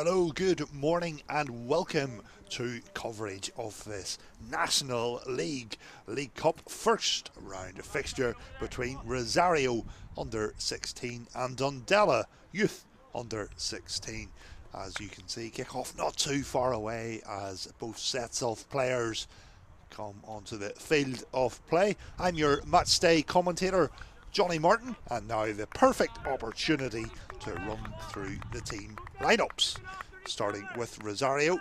Hello, good morning and welcome to coverage of this National League Cup first round fixture between Rosario under 16 and Dundela Youth under 16. As you can see, kick-off not too far away as both sets of players come onto the field of play. I'm your matchday commentator, Johnny Martin, and now the perfect opportunity to run through the team lineups, starting with Rosario.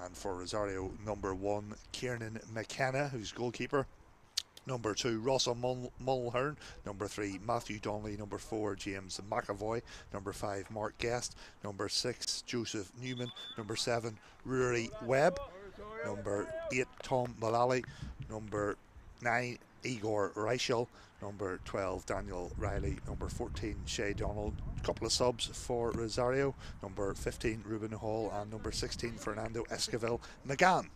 And for Rosario, number 1, Kieran McKenna, who's goalkeeper. Number 2, Rossa Mulhern. Number 3, Matthew Donnelly. Number 4, James McAvoy. Number 5, Mark Guest. Number 6, Joseph Newman. Number 7, Rory Webb. Number 8, Tom Mullally. Number 9, Igor Reichel. Number 12, Daniel Riley. Number 14, Shay Donald. A couple of subs for Rosario. Number 15, Ruben Hall. And number 16, Fernando Esquivel McGann.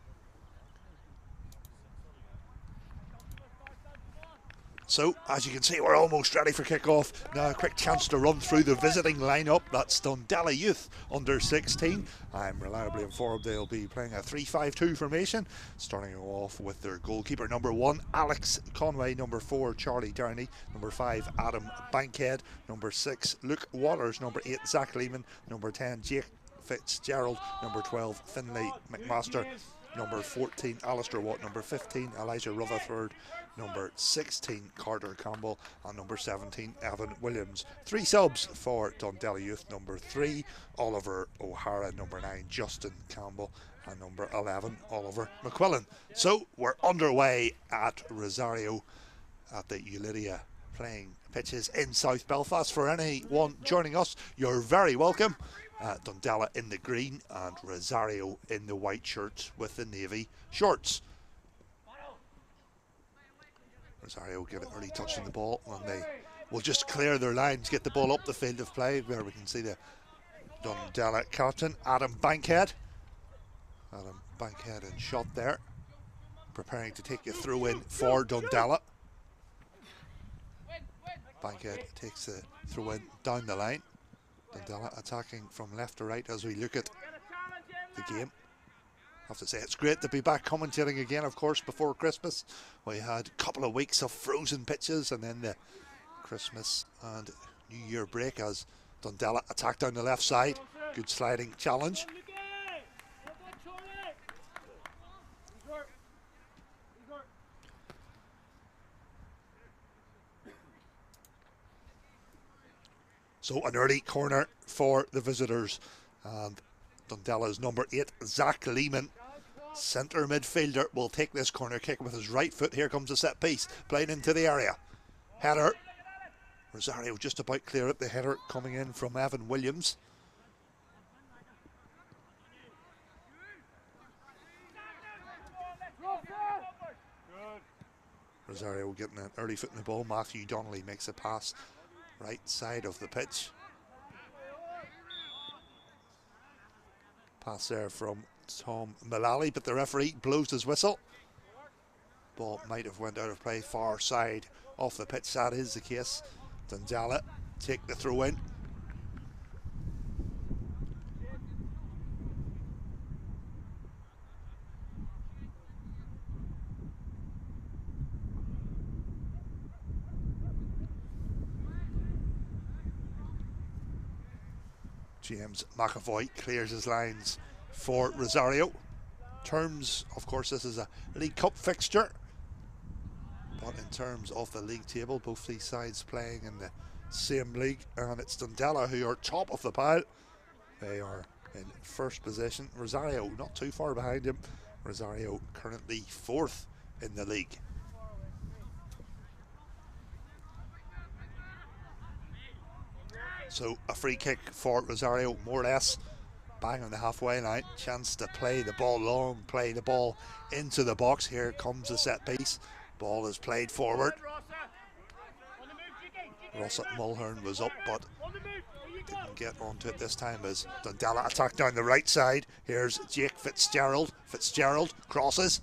So, as you can see, we're almost ready for kick-off. Now a quick chance to run through the visiting lineup. That's Dundela Youth under 16. I'm reliably informed they'll be playing a 3-5-2 formation, starting off with their goalkeeper, number 1, Alex Conway. Number 4, Charlie Downey. Number 5, Adam Bankhead. Number 6, Luke Waters. Number 8, Zach Lehman. Number 10, Jake Fitzgerald. Number 12, Finlay McMaster. Number 14, Alistair Watt. Number 15, Elijah Rutherford. Number 16, Carter Campbell. And number 17, Evan Williams. 3 subs for Dundela Youth. Number 3, Oliver O'Hara. Number 9, Justin Campbell. And number 11, Oliver McQuillan. So we're underway at Rosario at the Ulidia playing pitches in South Belfast. For anyone joining us, you're very welcome. Dundela in the green and Rosario in the white shirts with the navy shorts. Rosario get an early touch on the ball and they will just clear their lines, get the ball up the field of play where we can see the Dundela captain, Adam Bankhead. Adam Bankhead in shot there, preparing to take a throw in for Dundela. Bankhead takes the throw in down the line. Dundela attacking from left to right as we look at the game. I have to say it's great to be back commentating again, of course, before Christmas. We had a couple of weeks of frozen pitches and then the Christmas and New Year break as Dundela attacked down the left side. Good sliding challenge. So an early corner for the visitors, and Dundela's number 8, Zach Lehman, centre midfielder, will take this corner kick with his right foot. Here comes the set piece, playing into the area. Header. Rosario just about clear it. The header coming in from Evan Williams. Rosario getting an early foot in the ball. Matthew Donnelly makes a pass right side of the pitch. Pass there from Tom Mullally, but the referee blows his whistle. Ball might have went out of play, far side off the pitch. That is the case. Dundela take the throw in. James McAvoy clears his lines for Rosario. Terms, of course, this is a League Cup fixture, but in terms of the league table, both these sides playing in the same league, and it's Dundela who are top of the pile. They are in first position. Rosario not too far behind him. Rosario currently 4th in the league. So a free kick for Rosario, more or less bang on the halfway line. Chance to play the ball long, play the ball into the box. Here comes the set piece. Ball is played forward. Rossa Mulhern was up, but didn't get onto it this time as Dundela attack down the right side. Here's Jake Fitzgerald. Fitzgerald crosses.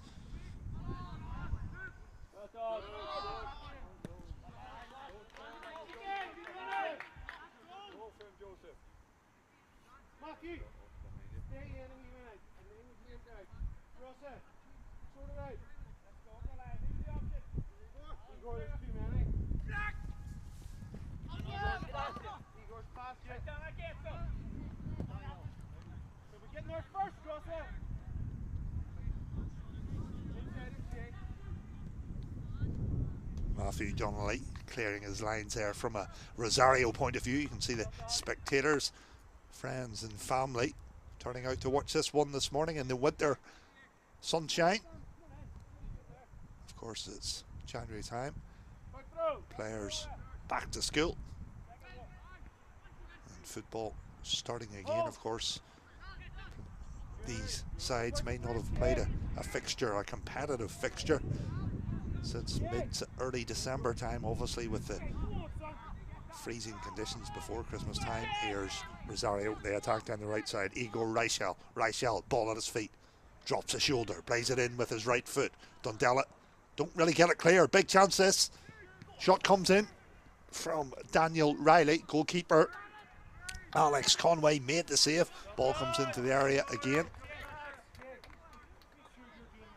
Matthew Donnelly clearing his lines there from a Rosario point of view. You can see the spectators, friends and family turning out to watch this one this morning in the winter sunshine. Of course, it's January time. Players back to school. And football starting again, of course. These sides may not have played a fixture, a competitive fixture, since mid to early December time, obviously with the freezing conditions before Christmas time. Here's Rosario, they attack down the right side. Igor Reichel, ball at his feet, drops a shoulder, plays it in with his right foot. Dundela don't really get it clear. Big chance this. Shot comes in from Daniel Riley, goalkeeper Alex Conway made the save. Ball comes into the area again.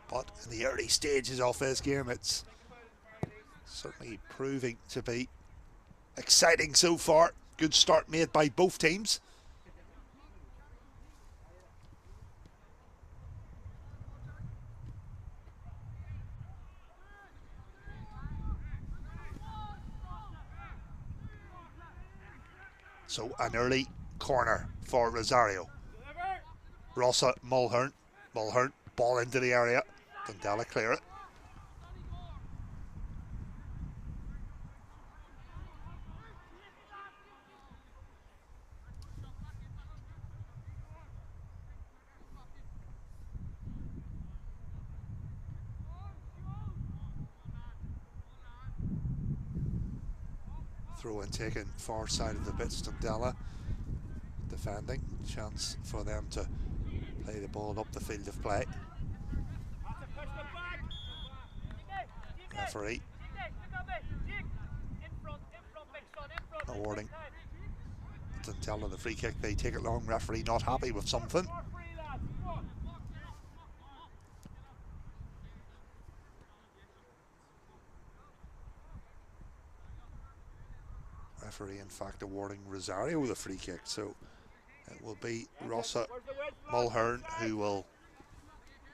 But in the early stages of this game, it's certainly proving to be exciting so far. Good start made by both teams. So an early corner for Rosario. Rossa Mulhern, ball into the area. Dundela clear it. Throw in taken far side of the pitch. Dundela defending. Chance for them to play the ball up the field of play. Referee awarding Dundela the free kick. They take it long. Referee not happy with something. Referee in fact awarding Rosario the free kick, so it will be Rossa Mulhern who will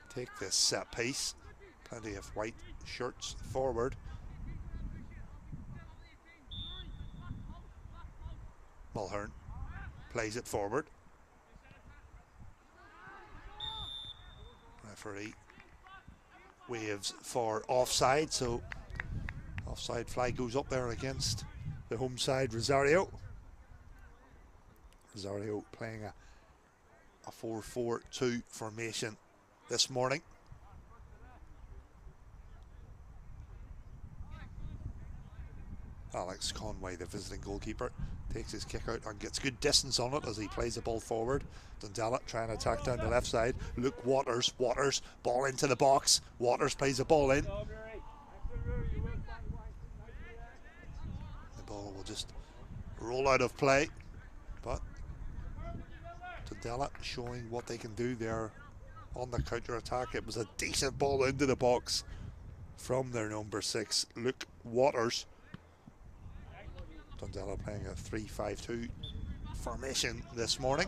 take this set piece. Plenty of white shirts forward. Mulhern plays it forward. Referee waves for offside, so offside flag goes up there against the home side, Rosario. Rosario playing a 4-4-2 formation this morning. Alex Conway, the visiting goalkeeper, takes his kick out and gets good distance on it as he plays the ball forward. Dundela trying to attack down the left side. Luke Waters, ball into the box. Waters plays the ball in. The ball will just roll out of play, but Dundela showing what they can do there on the counter attack. It was a decent ball into the box from their number 6, Luke Waters. Dundela playing a 3-5-2 formation this morning.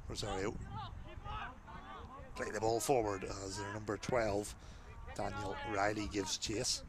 Rosario play the ball forward as their number 12, Daniel Riley, gives chase.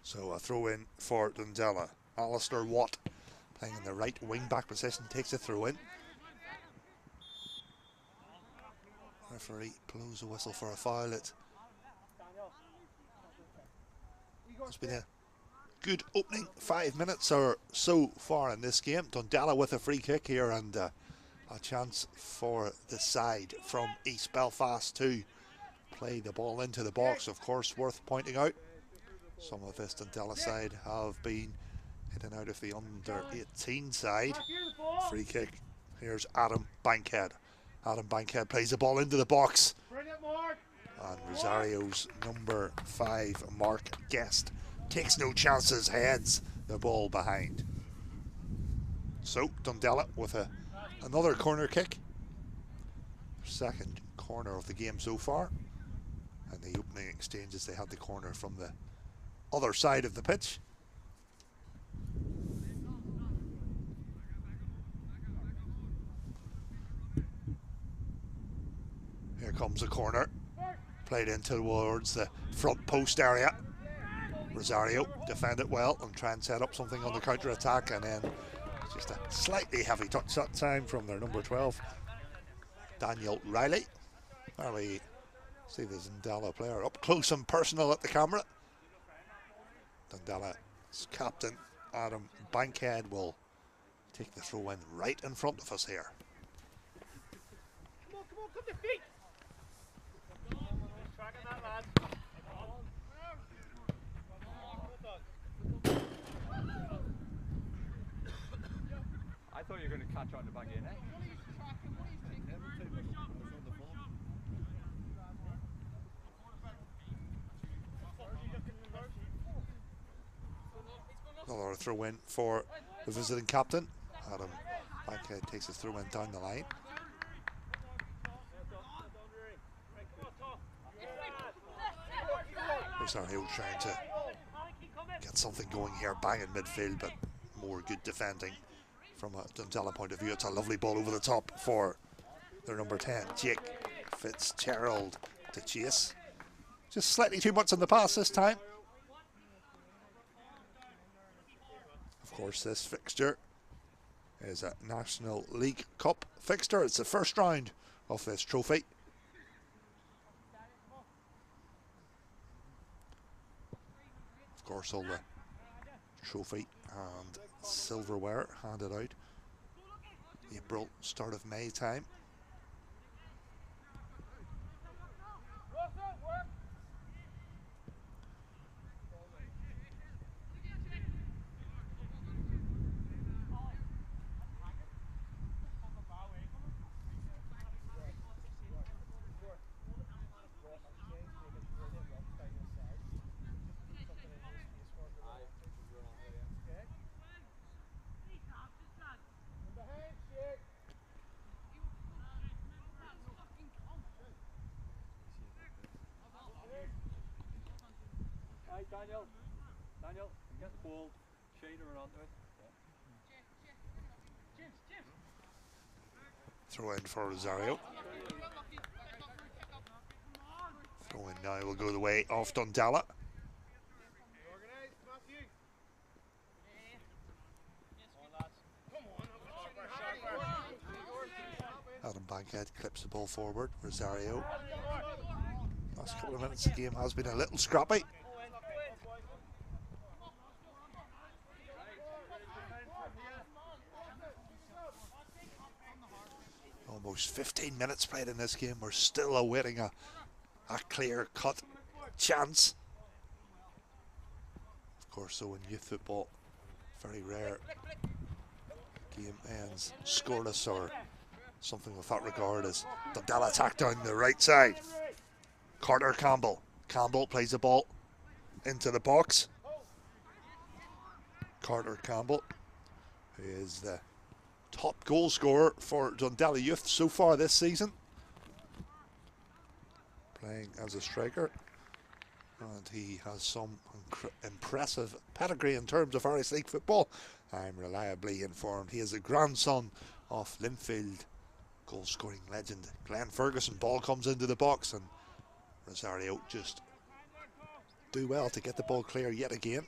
So a throw in for Dundela. Alistair Watt playing in the right wing back position takes a throw in. Referee blows a whistle for a foul. It's been a good opening 5 minutes or so far in this game. Dundela with a free kick here and a chance for the side from East Belfast to play the ball into the box. Of course, worth pointing out, some of this Dundela side have been Hitting out of the under 18 side. Free kick. Here's Adam Bankhead. Adam Bankhead plays the ball into the box. And Rosario's number 5, Mark Guest, takes no chances, heads the ball behind. So Dundela with another corner kick. Second corner of the game so far. And the opening exchanges, they had the corner from the other side of the pitch. Here comes a corner. Played in towards the front post area. Rosario defend it well and try and set up something on the counter attack, and then just a slightly heavy touch that time from their number 12, Daniel Riley. There we see the Dundela player up close and personal at the camera. Dundela's captain Adam Bankhead will take the throw in right in front of us here. Come on, come to feet. I thought you were going to catch on the back end, eh? Another throw in for the visiting captain. Adam Bankhead takes his throw in down the line. Rosario trying to get something going here, bang in midfield, but more good defending from a Dundela point of view. It's a lovely ball over the top for their number 10, Jake Fitzgerald, to chase. Just slightly too much in the pass this time. Of course, this fixture is a National League Cup fixture. It's the first round of this trophy. Of course, all the trophy and silverware handed out April, start of May time. Daniel, get the ball, shader onto it. Throw in for Rosario. Throw in now will go the way of Dundela. Adam Bankhead clips the ball forward. Rosario. Last couple of minutes the game has been a little scrappy. Almost 15 minutes played in this game. We're still awaiting a clear-cut chance. Of course, so in youth football, very rare game ends scoreless or something with that regard, as Dundela attack down the right side. Carter Campbell. Campbell plays the ball into the box. Carter Campbell, who is the top goal scorer for Dundela Youth so far this season, playing as a striker, and he has some impressive pedigree in terms of Irish League football. I'm reliably informed he is a grandson of Linfield goal scoring legend Glenn Ferguson. Ball comes into the box and Rosario just do well to get the ball clear yet again.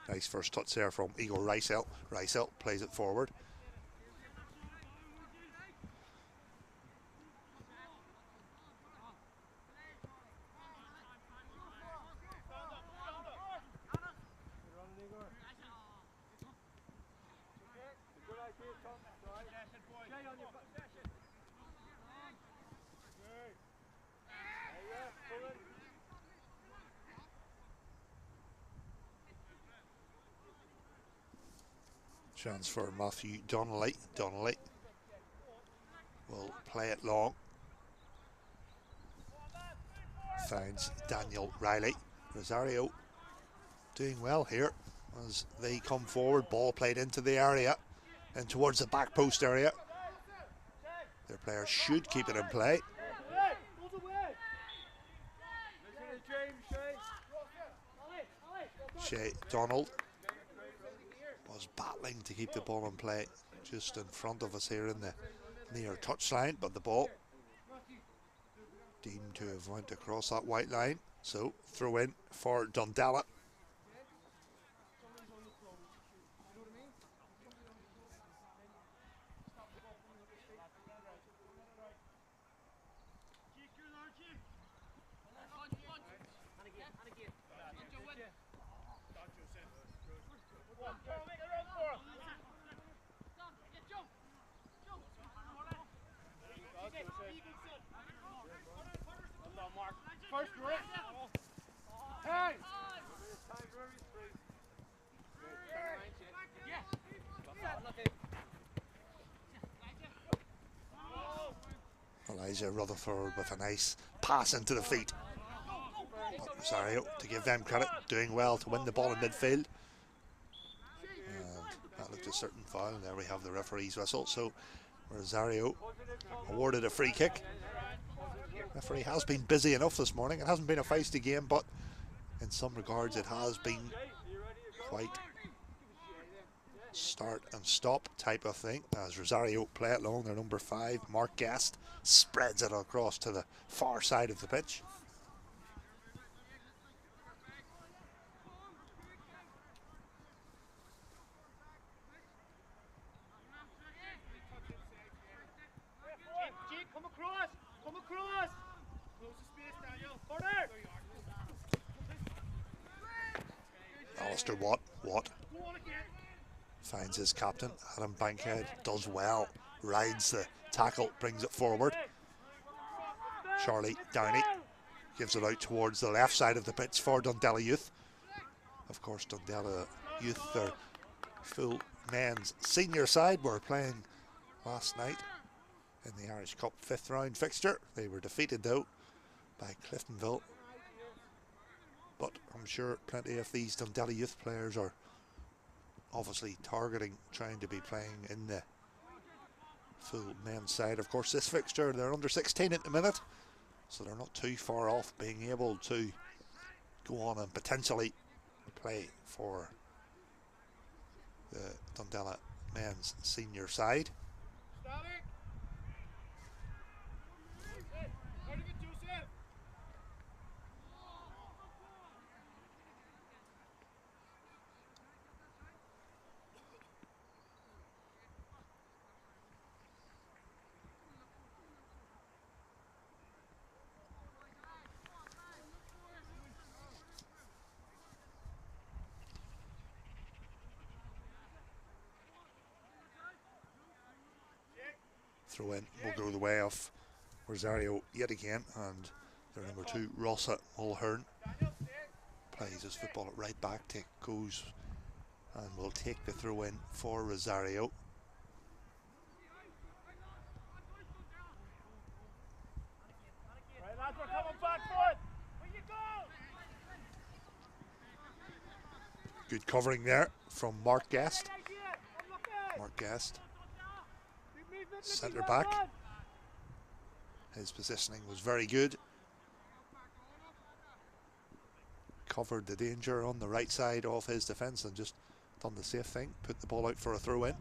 Nice first touch there from Igor Rysel. Rysel plays it forward. Transfer Matthew Donnelly. Donnelly will play it long. Finds Daniel Riley. Rosario doing well here as they come forward. Ball played into the area and towards the back post area. Their players should keep it in play. Shea Donald was battling to keep the ball in play just in front of us here in the near touchline, but the ball deemed to have went across that white line, so throw in for Dundela. Elijah Rutherford with a nice pass into the feet. But Rosario, to give them credit, doing well to win the ball in midfield. And that looked a certain foul, and there we have the referee's whistle. So Rosario awarded a free kick. Referee has been busy enough this morning. It hasn't been a feisty game, but in some regards it has been quite start and stop type of thing as Rosario play it long. Their number 5, Mark Guest, spreads it across to the far side of the pitch. Alistair Watt finds his captain, Adam Bankhead, does well, rides the tackle, brings it forward. Charlie Downey gives it out towards the left side of the pitch for Dundela Youth. Of course, Dundela Youth, their full men's senior side, were playing last night in the Irish Cup 5th round fixture. They were defeated though by Cliftonville. But I'm sure plenty of these Dundela Youth players are obviously targeting trying to be playing in the full men's side. Of course, this fixture, they're under 16 at the minute, so they're not too far off being able to go on and potentially play for the Dundela men's senior side. Throw in will go the way of Rosario yet again, and their number 2, Rossa Mulhern, plays his football at right back, goes and will take the throw in for Rosario. Good covering there from Mark Guest. Mark Guest, centre back. His positioning was very good. Covered the danger on the right side of his defence and just done the safe thing, put the ball out for a throw in.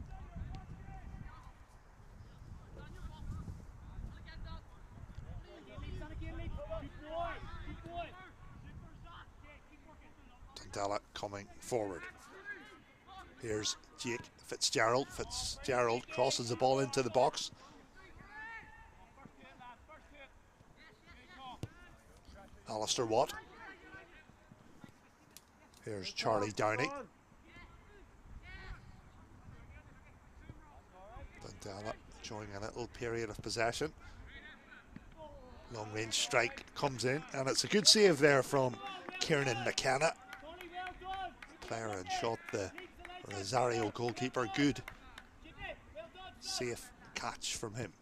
Dundela coming forward. Here's Jake Fitzgerald. Fitzgerald crosses the ball into the box. Alistair Watt. Here's Charlie Downey. Dundela showing a little period of possession. Long range strike comes in, and it's a good save there from Kieran McKenna. Player had shot the Rosario goalkeeper, good. Safe catch from him.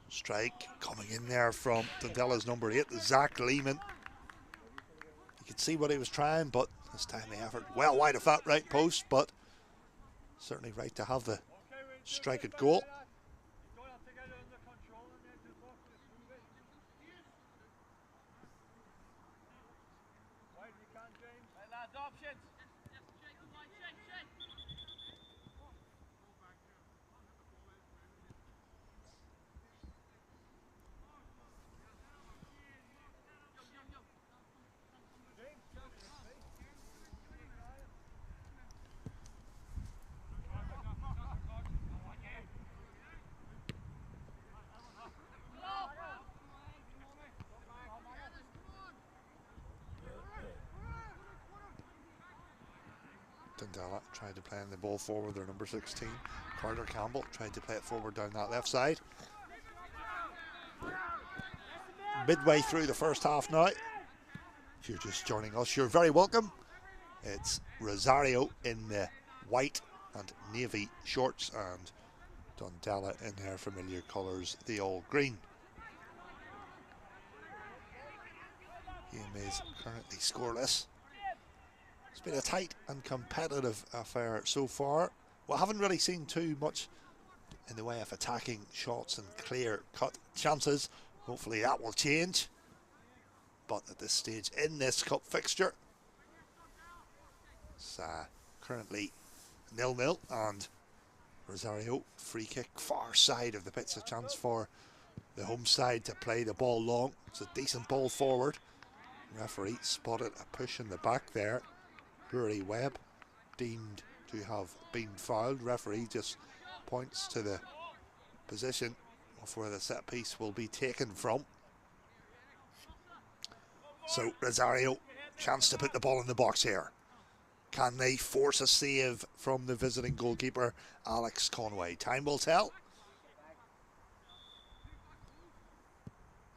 Strike coming in there from Dundela's number 8, Zach Lehman. You could see what he was trying, but this time the effort well wide of that right post, but certainly right to have the strike at goal. Dundela tried to play the ball forward, their number 16. Carter Campbell tried to play it forward down that left side. Midway through the first half now. If you're just joining us, you're very welcome. It's Rosario in the white and navy shorts and Dundela in their familiar colours, the all green. Game is currently scoreless. It's been a tight and competitive affair so far. We haven't really seen too much in the way of attacking shots and clear-cut chances. Hopefully that will change. But at this stage in this cup fixture, it's currently 0-0, and Rosario free kick far side of the pitch. A chance for the home side to play the ball long. It's a decent ball forward. Referee spotted a push in the back there. Rory Webb deemed to have been fouled. Referee just points to the position of where the set piece will be taken from. So Rosario, chance to put the ball in the box here. Can they force a save from the visiting goalkeeper Alex Conway? Time will tell.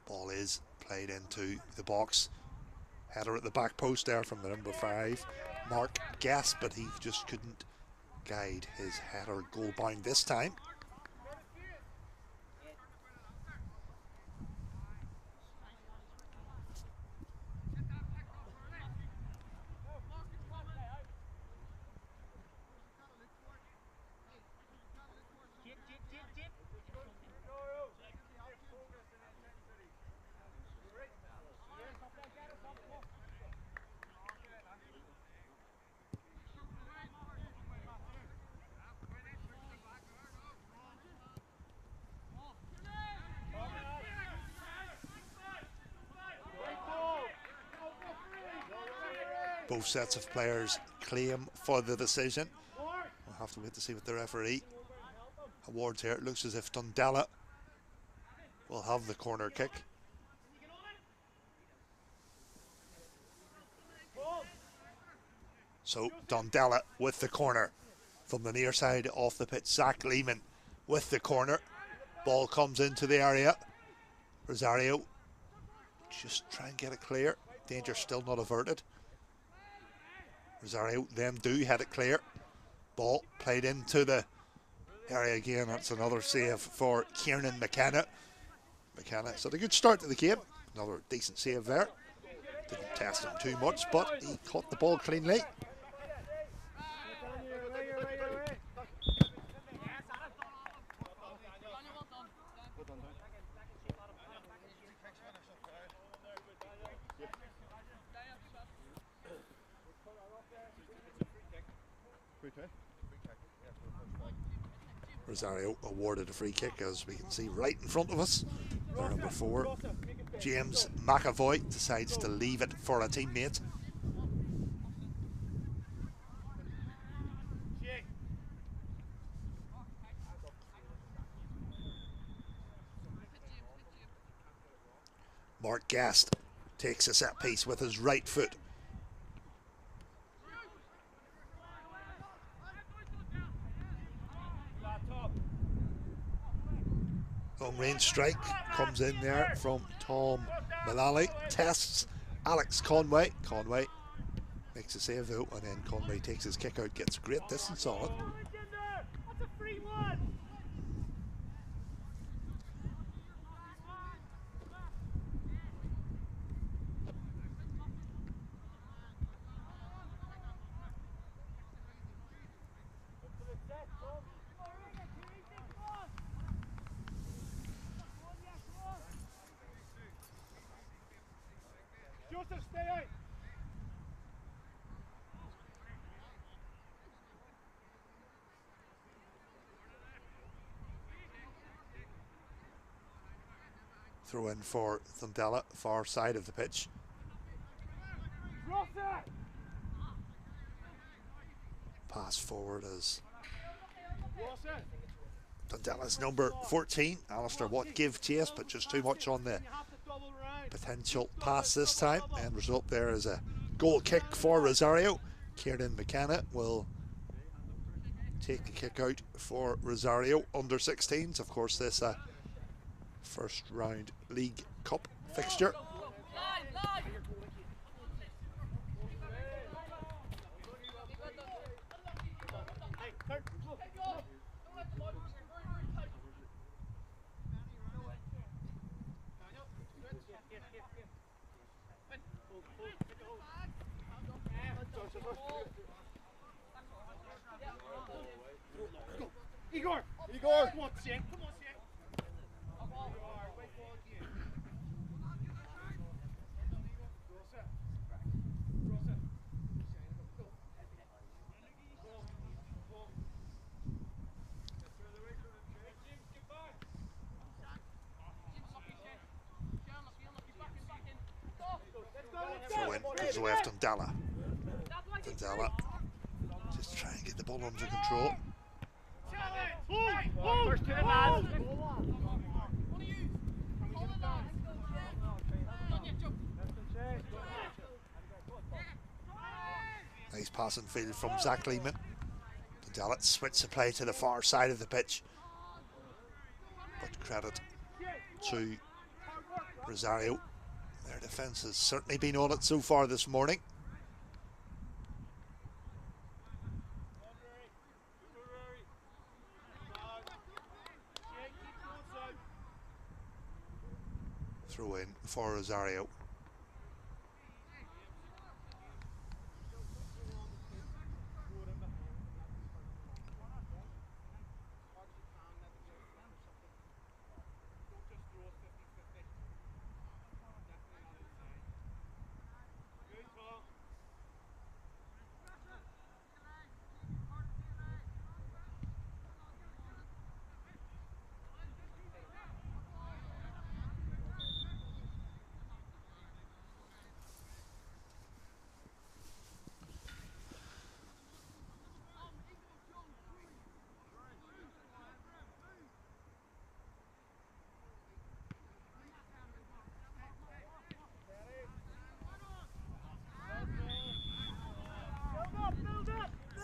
Ball is played into the box. Header at the back post there from the number 5. Mark Guest, but he just couldn't guide his header goal bound this time. Both sets of players claim for the decision. We'll have to wait to see what the referee awards here. It looks as if Dundela will have the corner kick. So Dundela with the corner from the near side off the pitch. Zach Lehman with the corner. Ball comes into the area. Rosario just try and get it clear. Danger still not averted. Rosario then do head it clear. Ball played into the area again. That's another save for Kieran McKenna. McKenna's had a good start to the game. Another decent save there. Didn't test him too much, but he caught the ball cleanly. Rosario awarded a free kick, as we can see right in front of us. Their number 4, James McAvoy, decides to leave it for a teammate. Mark Gast takes a set piece with his right foot. Long range strike comes in there from Tom Mullally. Tests Alex Conway. Conway makes a save though, and then Conway takes his kick out, gets great distance on it. That's a free one. Joseph, stay out. Throw in for Dundela, far side of the pitch. Pass forward as Dundela's number 14, Alistair Watt, give chase, but just too much on the potential pass this time. And result there is a goal kick for Rosario. Kieran McKenna will take the kick out for Rosario under 16s. Of course, this first round League Cup fixture. Igor! Igor! Come on, Shane. Come on, Shane. Throw in goes away after Dundela. Dundela just try and get the ball under control. First to the lads. Nice passing field from Zach Lehman. Dundela switch the play to the far side of the pitch. But credit to Rosario. Their defence has certainly been on it so far this morning. Throw in for Rosario.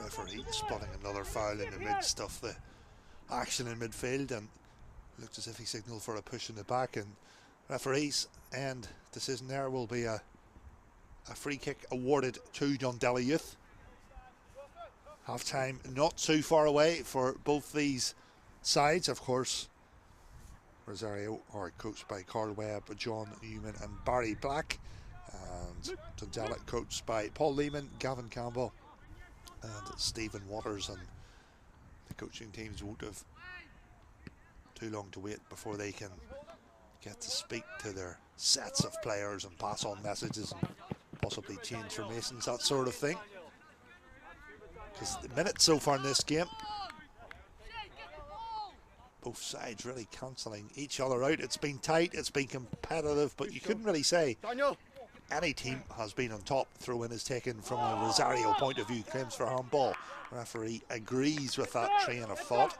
Referee spotting another foul in the midst of the action in midfield, and looked as if he signalled for a push in the back, and referee's end decision there will be a free kick awarded to Dundela Youth. Half time not too far away for both these sides. Of course, Rosario are coached by Carl Webb, John Newman and Barry Black, and Dundela coached by Paul Lehman, Gavin Campbell and Stephen Waters, and the coaching teams won't have too long to wait before they can get to speak to their sets of players and pass on messages and possibly change formations, that sort of thing. Because the minutes so far in this game, both sides really cancelling each other out. It's been tight, it's been competitive, but you couldn't really say any team has been on top. Throw-in is taken from a Rosario point of view, claims for handball. Referee agrees with that train of thought.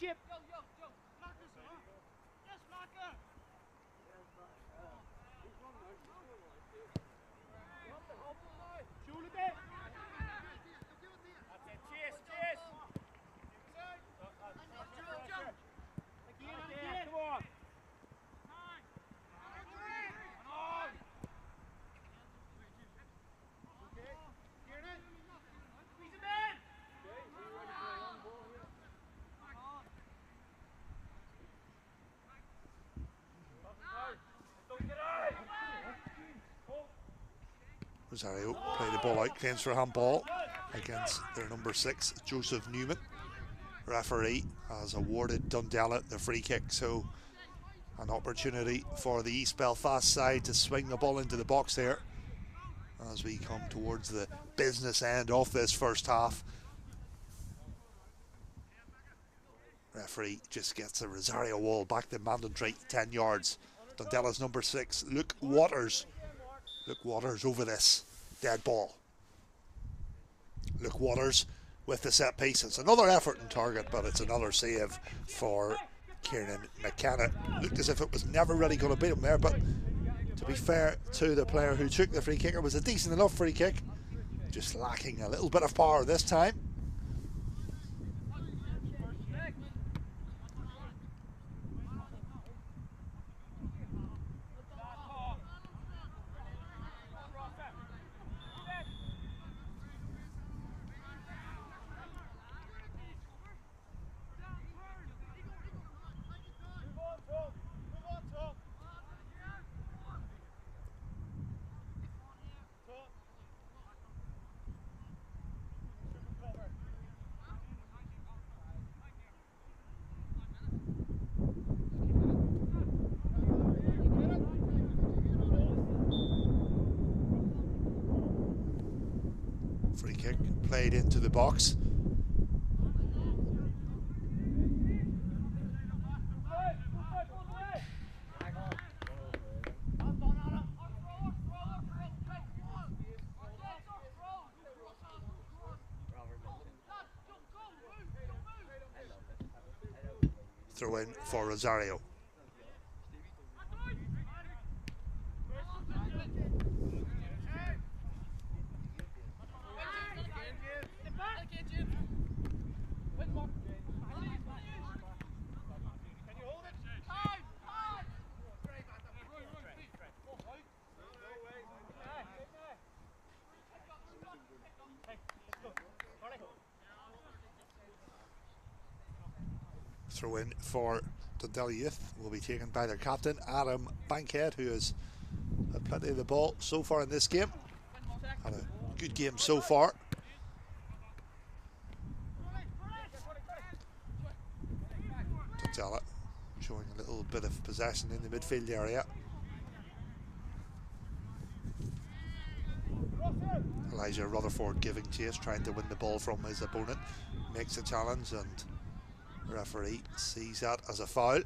Look. Skip. Marcus, huh? Yes, Marcus. Shoot a bit. That's it. Chase, chase. Again. Come on. Rosario play the ball out, claims for a handball against their number 6, Joseph Newman. Referee has awarded Dundela the free kick, so an opportunity for the East Belfast side to swing the ball into the box there as we come towards the business end of this first half. Referee just gets a Rosario wall back to mandatory 10 yards. Dundela's number 6, Luke Waters. Luke Waters over this dead ball. Luke Waters with the set piece. It's another effort in target, but it's another save for Kieran McKenna. Looked as if it was never really going to beat him there, but to be fair to the player who took the free kick, it was a decent enough free kick, just lacking a little bit of power this time. Free kick played into the box. Throw in for Rosario. Throw in for Dundela Youth will be taken by their captain, Adam Bankhead, who has had plenty of the ball so far in this game. Had a good game so far. Dundela showing a little bit of possession in the midfield area. Elijah Rutherford giving chase, trying to win the ball from his opponent. Makes a challenge and the referee sees that as a foul.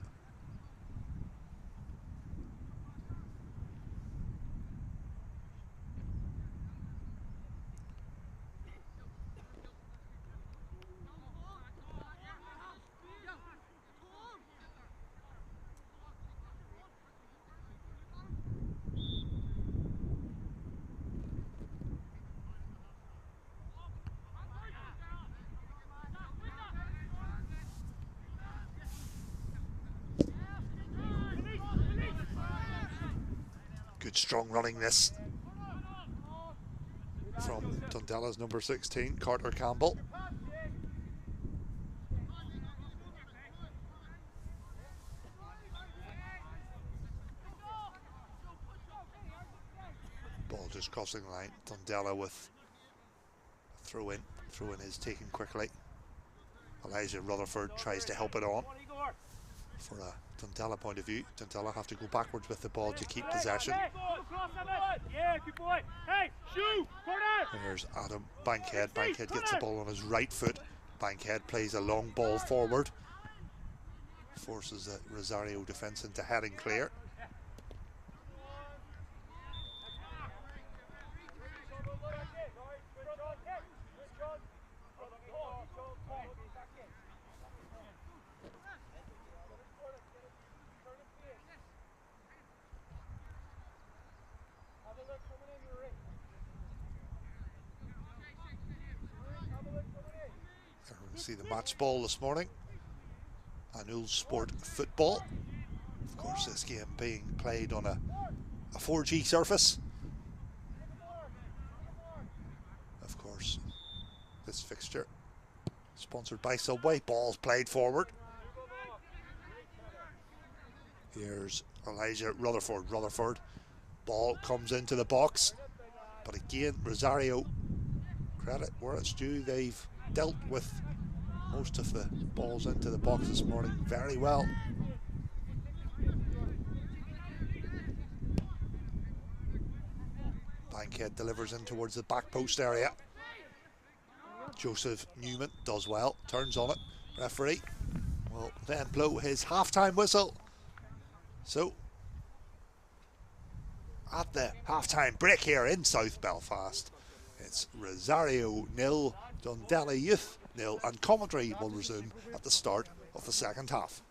Good strong running this from Dundela's number 16, Carter Campbell. Ball just crossing the line. Dundela with a throw in. Throw in is taken quickly. Elijah Rutherford tries to help it on. For a Dundela point of view, Dundela have to go backwards with the ball to keep possession. Yeah, good boy. Hey, shoot! There's Adam Bankhead. Bankhead gets the ball on his right foot. Bankhead plays a long ball forward. Forces the Rosario defence into heading clear. See the match ball this morning. Annual Sport Football. Of course, this game being played on a 4G surface. Of course, this fixture sponsored by Subway. Ball's played forward. Here's Elijah Rutherford. Rutherford. Ball comes into the box. But again, Rosario, credit where it's due. They've dealt with most of the balls into the box this morning very well. Bankhead delivers in towards the back post area. Joseph Newman does well, turns on it. Referee will then blow his half-time whistle. So, at the half-time break here in South Belfast, it's Rosario 0, Dundela Youth 0, and commentary will resume at the start of the second half.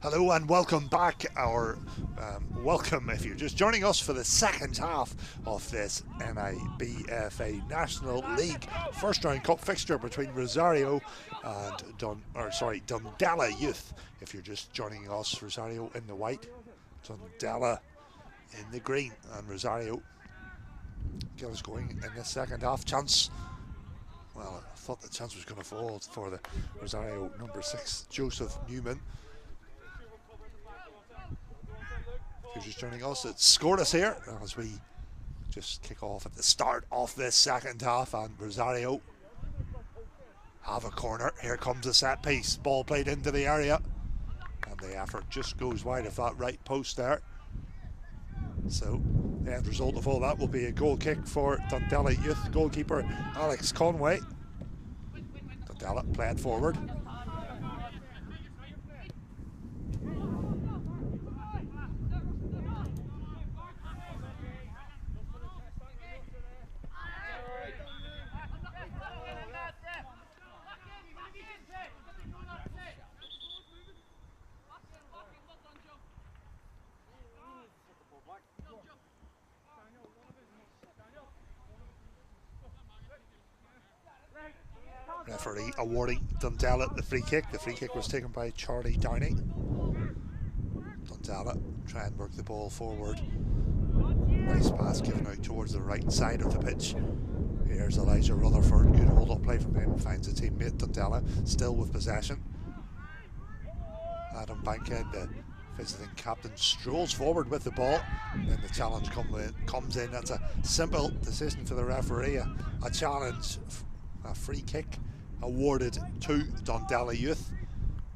Hello and welcome back, or welcome if you're just joining us for the second half of this NIBFA National League first round cup fixture between Rosario and Dundela Youth. If you're just joining us, Rosario in the white, Dundela in the green, and Rosario get us going in the second half. Chance, well, I thought the chance was going to fall for the Rosario number 6, Joseph Newman. If you're just joining us, it's scoreless here as we just kick off at the start of this second half, and Rosario have a corner. Here comes a set piece, ball played into the area, and the effort just goes wide of that right post there. So the end result of all that will be a goal kick for Dundela Youth goalkeeper Alex Conway. Dundela play it forward. Referee awarding Dundela the free kick. The free kick was taken by Charlie Downey. Dundela try and work the ball forward. Nice pass given out towards the right side of the pitch. Here's Elijah Rutherford. Good hold up play from him. Finds a teammate. Dundela still with possession. Adam Bankhead, the visiting captain, strolls forward with the ball. Then the challenge comes in. That's a simple decision for the referee. A challenge, a free kick awarded to Dundela Youth.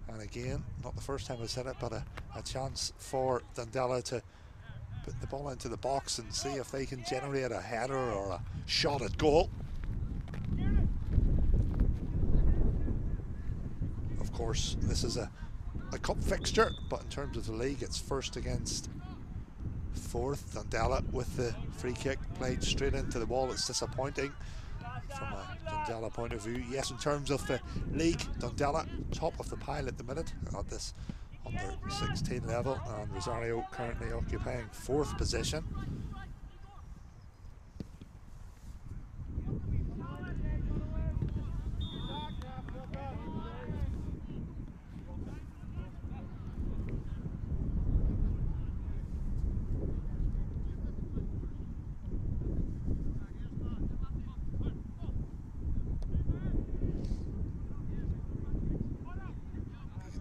And again, not the first time I said it, but a chance for Dundela to put the ball into the box and see if they can generate a header or a shot at goal. Of course, this is a cup fixture, but in terms of the league, it's first against fourth. Dundela with the free kick played straight into the wall. It's disappointing from a Dundela point of view. Yes, in terms of the league, Dundela top of the pile at the minute at this under 16 level, and Rosario currently occupying fourth position.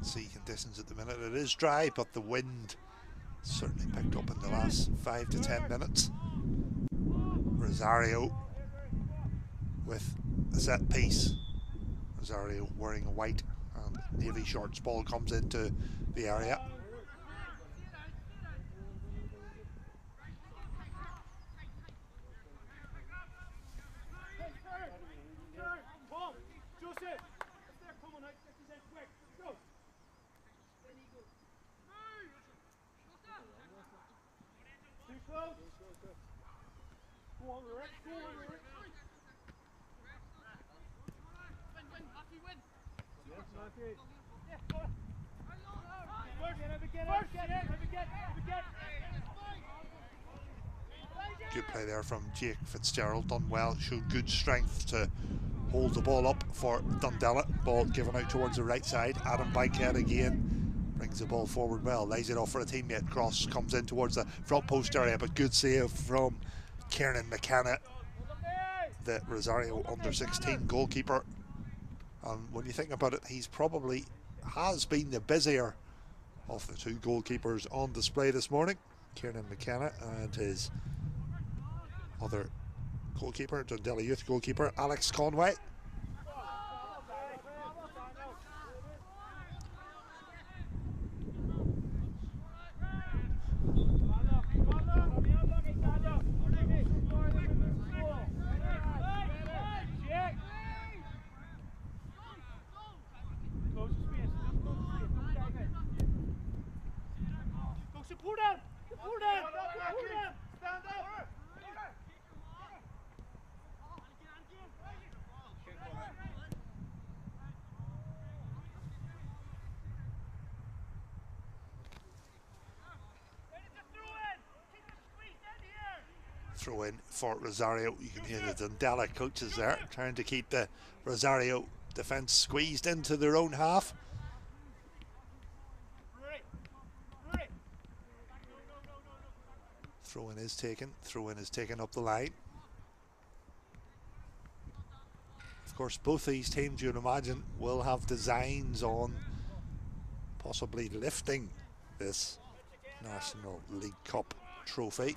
See conditions at the minute, it is dry, but the wind certainly picked up in the last 5 to 10 minutes. Rosario with a set piece. Rosario wearing a white and navy shorts. Ball comes into the area. Good play there from Jake Fitzgerald, done well, showed good strength to hold the ball up for Dundela. Ball given out towards the right side. Adam Bankhead again brings the ball forward well, lays it off for a teammate. Cross comes in towards the front post area, but good save from Kieran McKenna, the Rosario under-16 goalkeeper. And when you think about it, he's probably has been the busier of the two goalkeepers on display this morning. Kieran McKenna and his other goalkeeper, Dundela youth goalkeeper Alex Conway. Throw in for Rosario. You can hear the Dundela coaches there trying to keep the Rosario defence squeezed into their own half. Throw in is taken. Throw in is taken up the line. Of course, both these teams, you'd imagine, will have designs on possibly lifting this National League Cup trophy.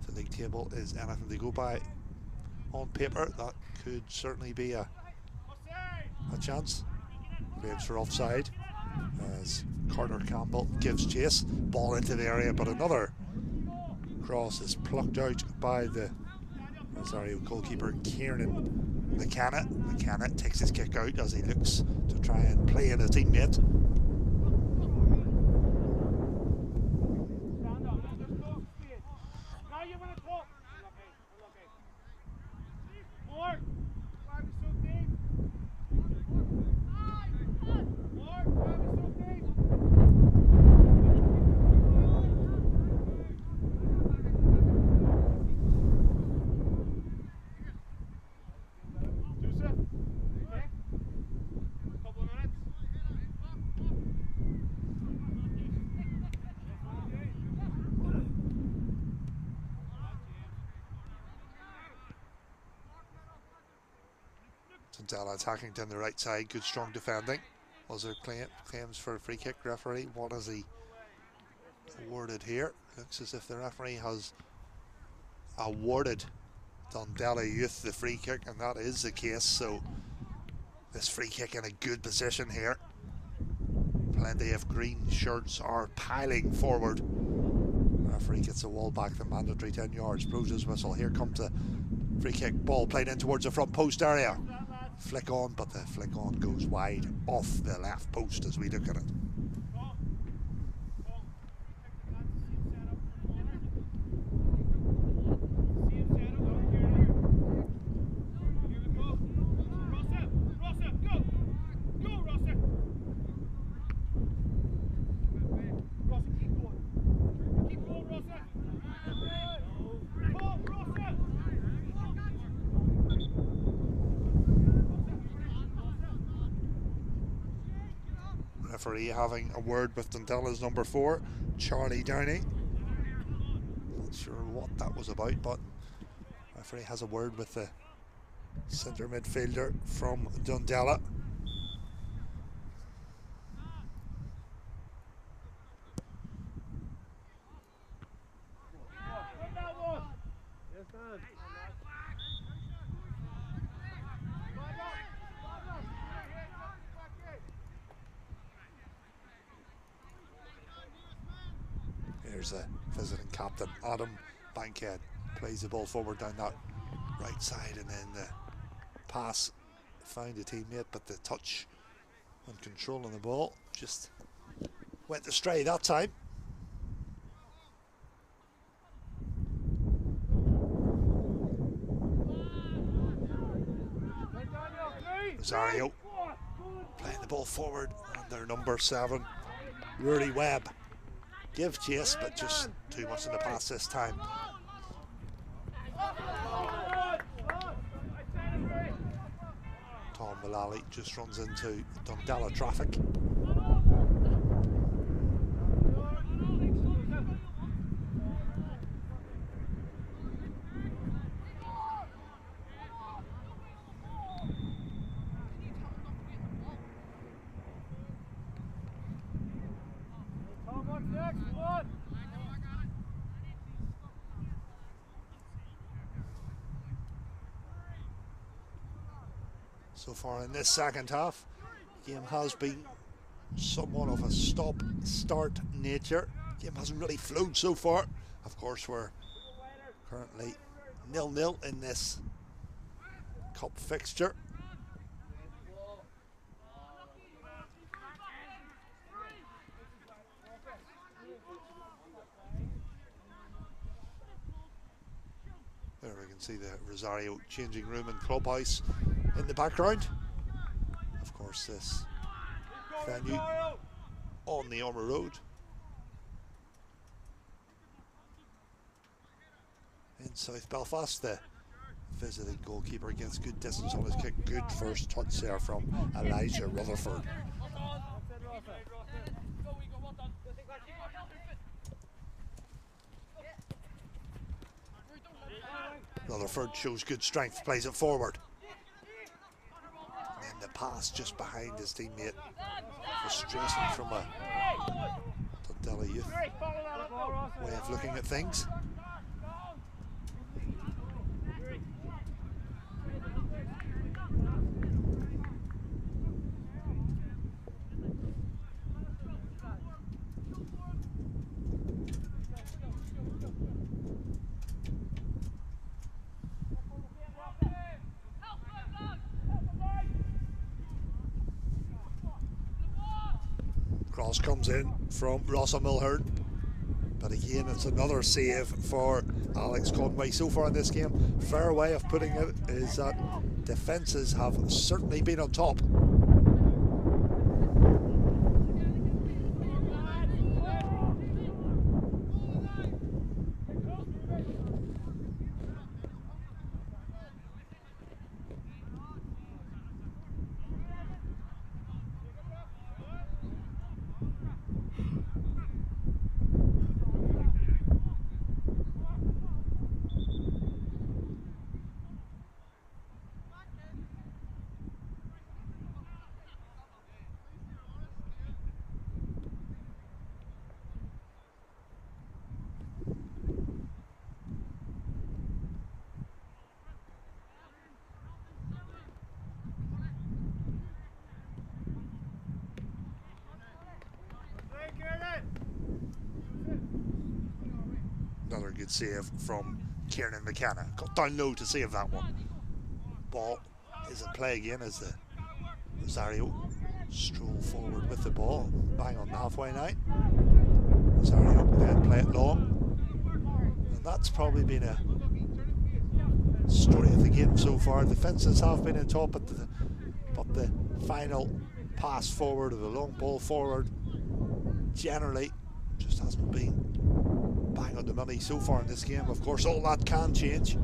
The league table is anything to go by on paper. That could certainly be a chance. Claims for offside as Carter Campbell gives chase. Ball into the area, but another cross is plucked out by the Rosario goalkeeper Kieran McKenna. McKenna takes his kick out as he looks to try and play in a teammate. Dundela attacking down the right side, good strong defending. Was there claims for a free kick, referee? What has he awarded here? Looks as if the referee has awarded Dundela Youth the free kick, and that is the case. So this free kick in a good position here. Plenty of green shirts are piling forward. Referee gets the wall back, the mandatory 10 yards, blows his whistle. Here comes the free kick, ball played in towards the front post area. Flick on, but the flick on goes wide off the left post as we look at it. Referee having a word with Dundela's number 4, Charlie Downey. Not sure what that was about, but referee has a word with the centre midfielder from Dundela. Here's the visiting captain, Adam Bankhead, plays the ball forward down that right side, and then the pass found a teammate, but the touch and control on the ball just went astray that time. Rosario playing the ball forward, and their number 7, Rory Webb, give chase, but just too much in the pass this time. Tom Mullally just runs into Dundela traffic. So far in this second half, the game has been somewhat of a stop-start nature. The game hasn't really flowed so far. Of course, we're currently 0-0 in this cup fixture. There we can see the Rosario changing room and clubhouse in the background. Of course, this venue on the Armour Road in South Belfast. The visiting goalkeeper gets good distance on his kick. Good first touch there from Elijah Rutherford. Rutherford shows good strength, plays it forward. And then the pass just behind his teammate. Frustration from a Dundela youth way of looking at things. Cross comes in from Rossa Mulhern, but again it's another save for Alex Conway. So far in this game, fair way of putting it is that defences have certainly been on top. Another good save from Kieran McKenna. Got down low to save that one. Ball is in play again as the Rosario stroll forward with the ball. Bang on the halfway line. Rosario then play it long. And that's probably been a story of the game so far. Defences have been in top, but the final pass forward or the long ball forward generally just hasn't been bang on the money so far in this game. Of course, all that can change.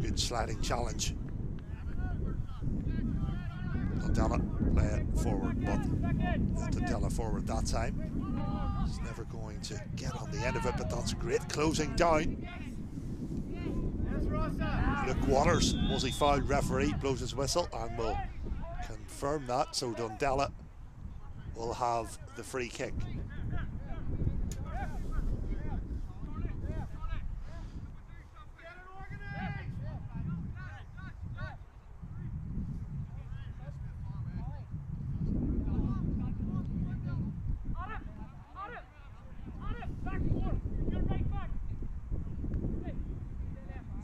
Good sliding challenge. Dundela play it forward, but Dundela forward that time. He's never going to get on the end of it, but that's great closing down. Luke Waters, was he fouled? Referee blows his whistle and will confirm that, so Dundela will have the free kick.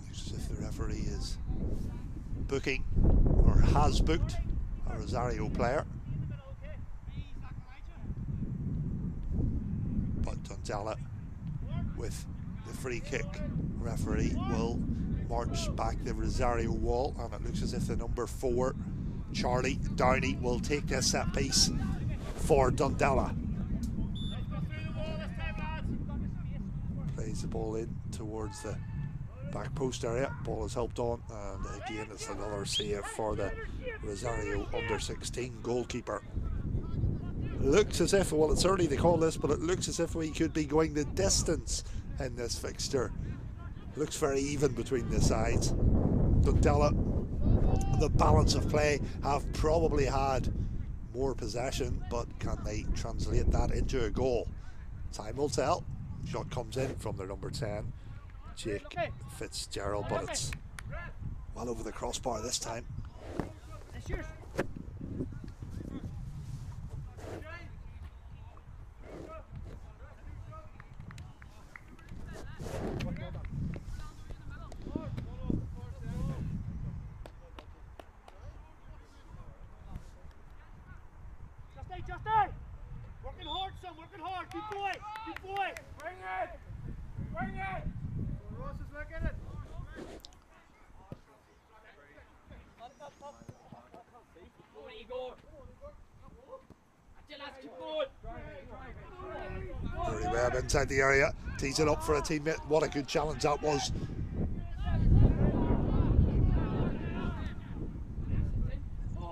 Looks as if the referee is booking or has booked a Rosario player. But Dundela with the free kick. Referee will march back the Rosario wall, and it looks as if the number 4, Charlie Downey, will take this set piece for Dundela. Plays the ball in towards the back post area. Ball is helped on, and again it's another save for the Rosario under-16 goalkeeper. Looks as if, well, it's early to call this, but it looks as if we could be going the distance in this fixture. Looks very even between the sides. Dundela, the balance of play, have probably had more possession, but can they translate that into a goal? Time will tell. Shot comes in from their number 10, Jake Fitzgerald, but it's well over the crossbar this time. Justin! Working hard, son, working hard. Keep going, keep going. Bring it! Bring it! Ross is looking at it. Early Webb inside the area, tees it up for a teammate. What a good challenge that was.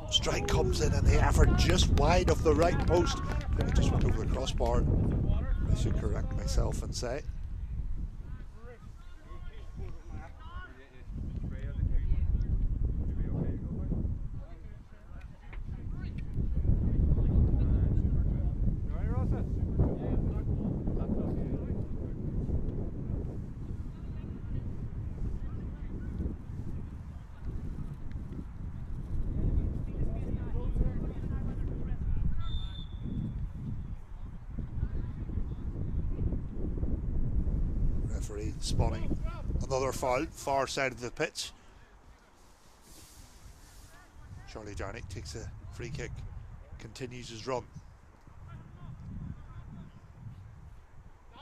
Strike comes in and the effort just wide of the right post. I just went over the crossbar. I should correct myself and say. Referee spotting another foul, far side of the pitch. Charlie Downey takes a free kick, continues his run.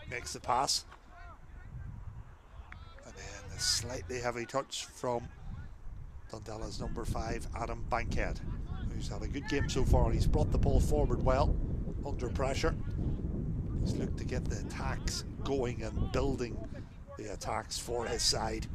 Makes the pass. And then a slightly heavy touch from Dundela's number 5, Adam Bankhead, who's had a good game so far. He's brought the ball forward well, under pressure. He's looked to get the attacks going and building the attacks for his side.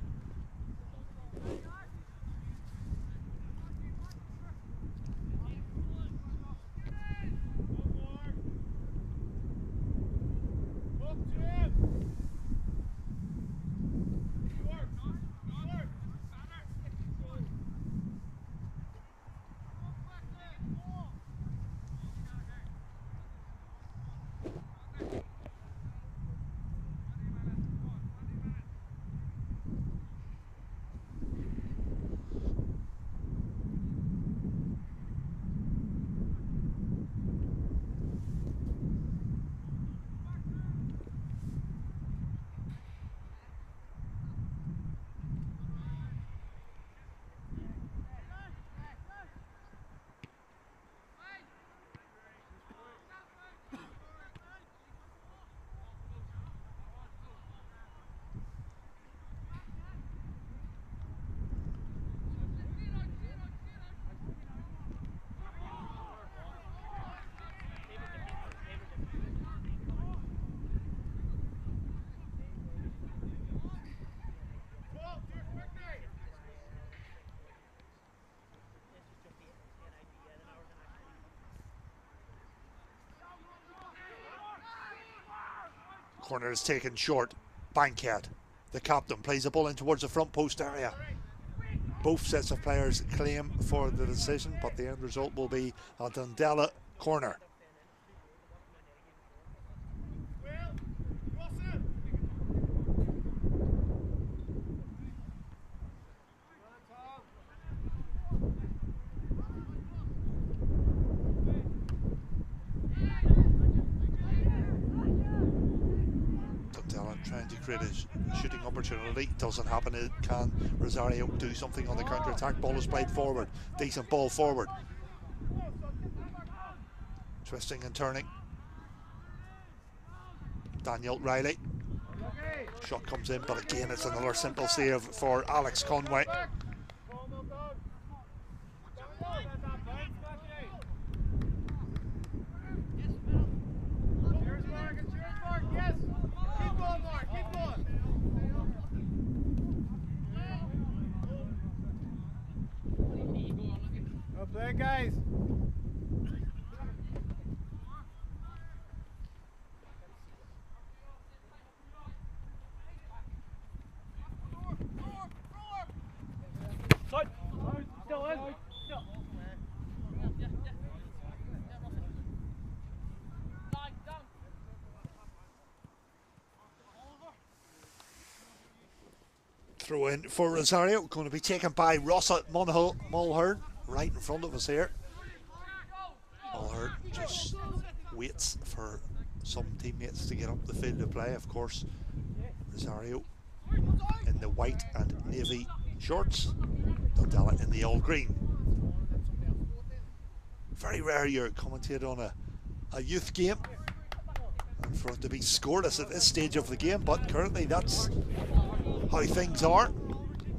Corner is taken short. Bankhead, the captain, plays the ball in towards the front post area. Both sets of players claim for the decision, but the end result will be a Dundela corner. Trying to create a shooting opportunity, doesn't happen. Can Rosario do something on the counter-attack? Ball is played forward, decent ball forward, twisting and turning. Daniel Riley Shot comes in, but again it's another simple save for Alex Conway. Well played, guys. Still in. Still. Throw in for Rosario, going to be taken by Rossa Mulhern, right in front of us here. Mulhern just waits for some teammates to get up the field to play. Of course, Rosario in the white and navy shorts, Dundela in the all green. Very rare you're commentating on a youth game and for it to be scoreless at this stage of the game, but currently that's how things are.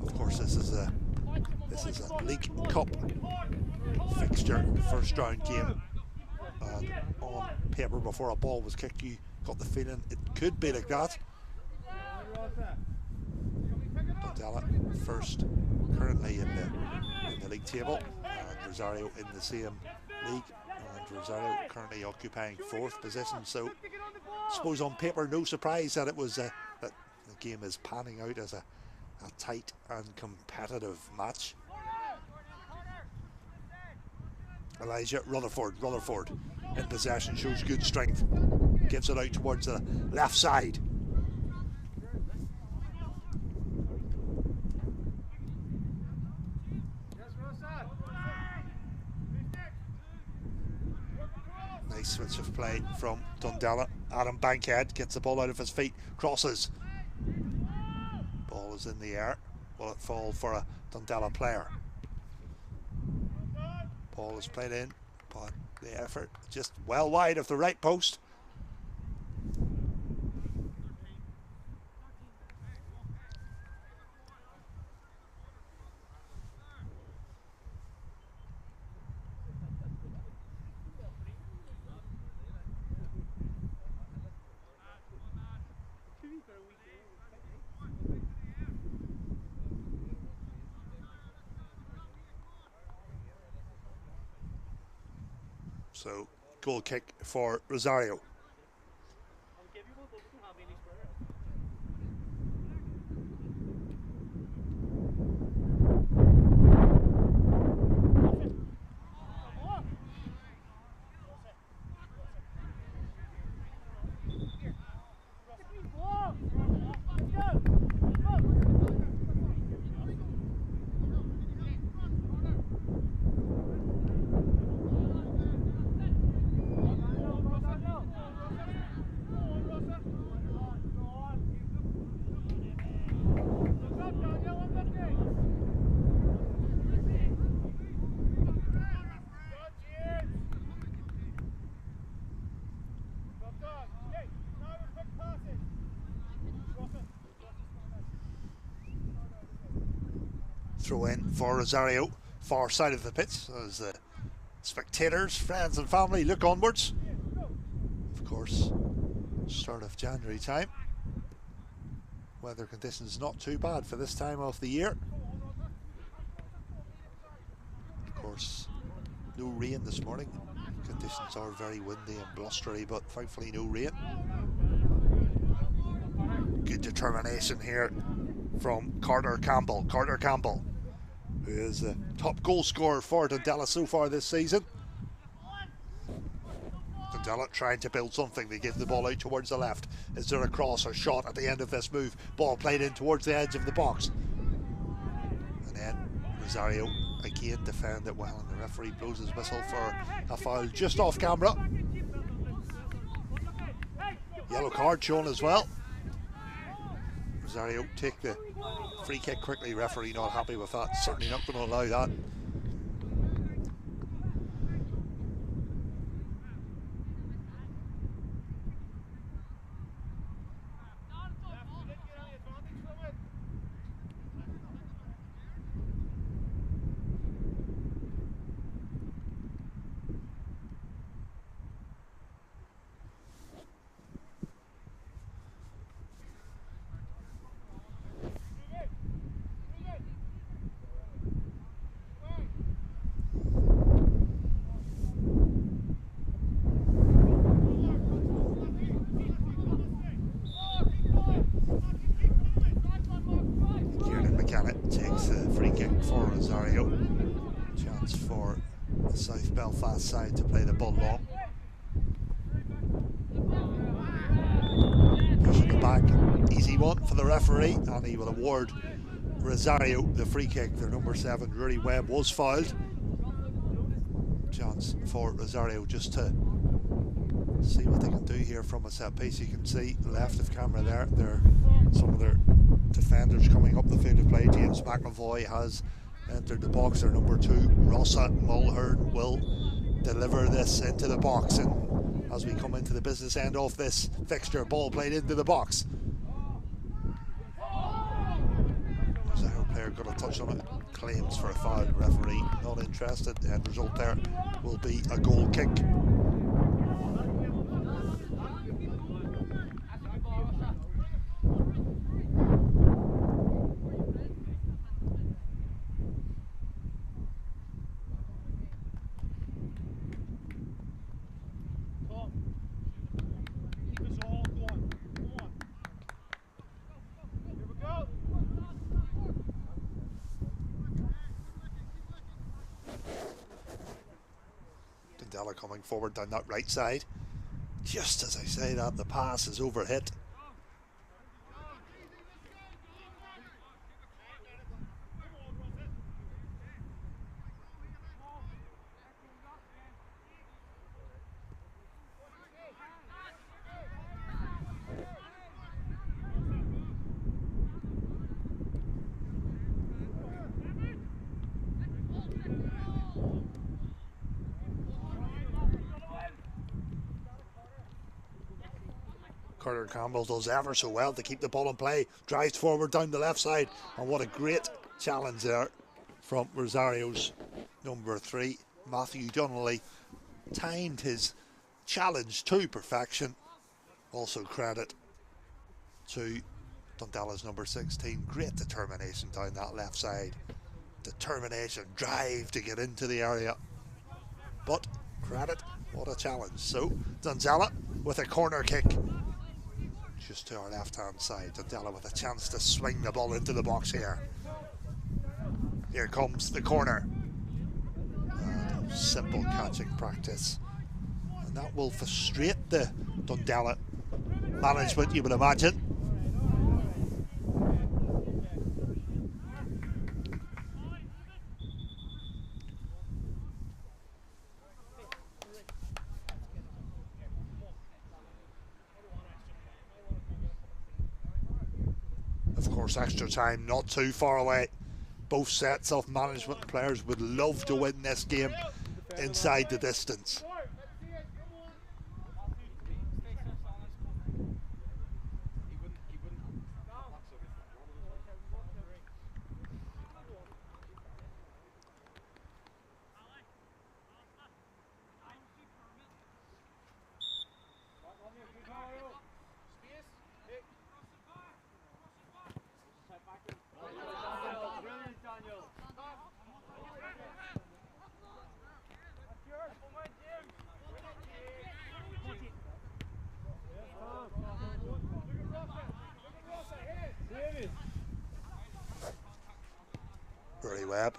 Of course, this is a League Cup fixture, first round game, and on paper before a ball was kicked you got the feeling it could be like that. Dundela first currently in the league table, and Rosario in the same league, and Rosario currently occupying 4th position. So I suppose on paper no surprise that it was that the game is panning out as a tight and competitive match. Elijah Rutherford in possession, shows good strength, gives it out towards the left side. Nice switch of play from Dundela. Adam Bankhead gets the ball out of his feet, crosses. Ball is in the air. Will it fall for a Dundela player? Ball is played in, but the effort just well wide of the right post. So, goal kick for Rosario. Throw in for Rosario, far side of the pitch, as the spectators, friends and family look onwards. Of course, start of January time. Weather conditions not too bad for this time of the year. Of course, no rain this morning. Conditions are very windy and blustery, but thankfully no rain. Good determination here from Carter Campbell. Carter Campbell, who is the top goal scorer for Dundela so far this season. Dundela trying to build something. They give the ball out towards the left. Is there a cross or shot at the end of this move? Ball played in towards the edge of the box. And then Rosario again defend it well, and the referee blows his whistle for a foul just off camera. Yellow card shown as well. Rosario take the free kick quickly. Referee not happy with that. Certainly not going to allow that. South Belfast side to play the ball long. Pushing the back, easy one for the referee, and he will award Rosario the free kick. Their number 7, Rory Webb, was fouled. Chance for Rosario just to see what they can do here from a set piece. You can see left of camera there, some of their defenders coming up the field of play. James McAvoy has entered the box. Their number 2, Rossa Mulhern, will deliver this into the box, and as we come into the business end of this fixture, ball played into the box. Rosario player got a touch on it, claims for a foul, referee not interested. The end result there will be a goal kick. Dundela coming forward down that right side. Just as I say that, the pass is overhit. Carter Campbell does ever so well to keep the ball in play, drives forward down the left side, and what a great challenge there from Rosario's number 3, Matthew Donnelly. Timed his challenge to perfection. Also credit to Dundela's number 16, great determination down that left side. Determination, drive to get into the area, but credit, what a challenge. So Dundela with a corner kick just to our left hand side. Dundela with a chance to swing the ball into the box here. Here comes the corner. Simple catching practice, and that will frustrate the Dundela management, you would imagine. Of course, extra time not too far away. Both sets of management players would love to win this game inside the distance. Rory Webb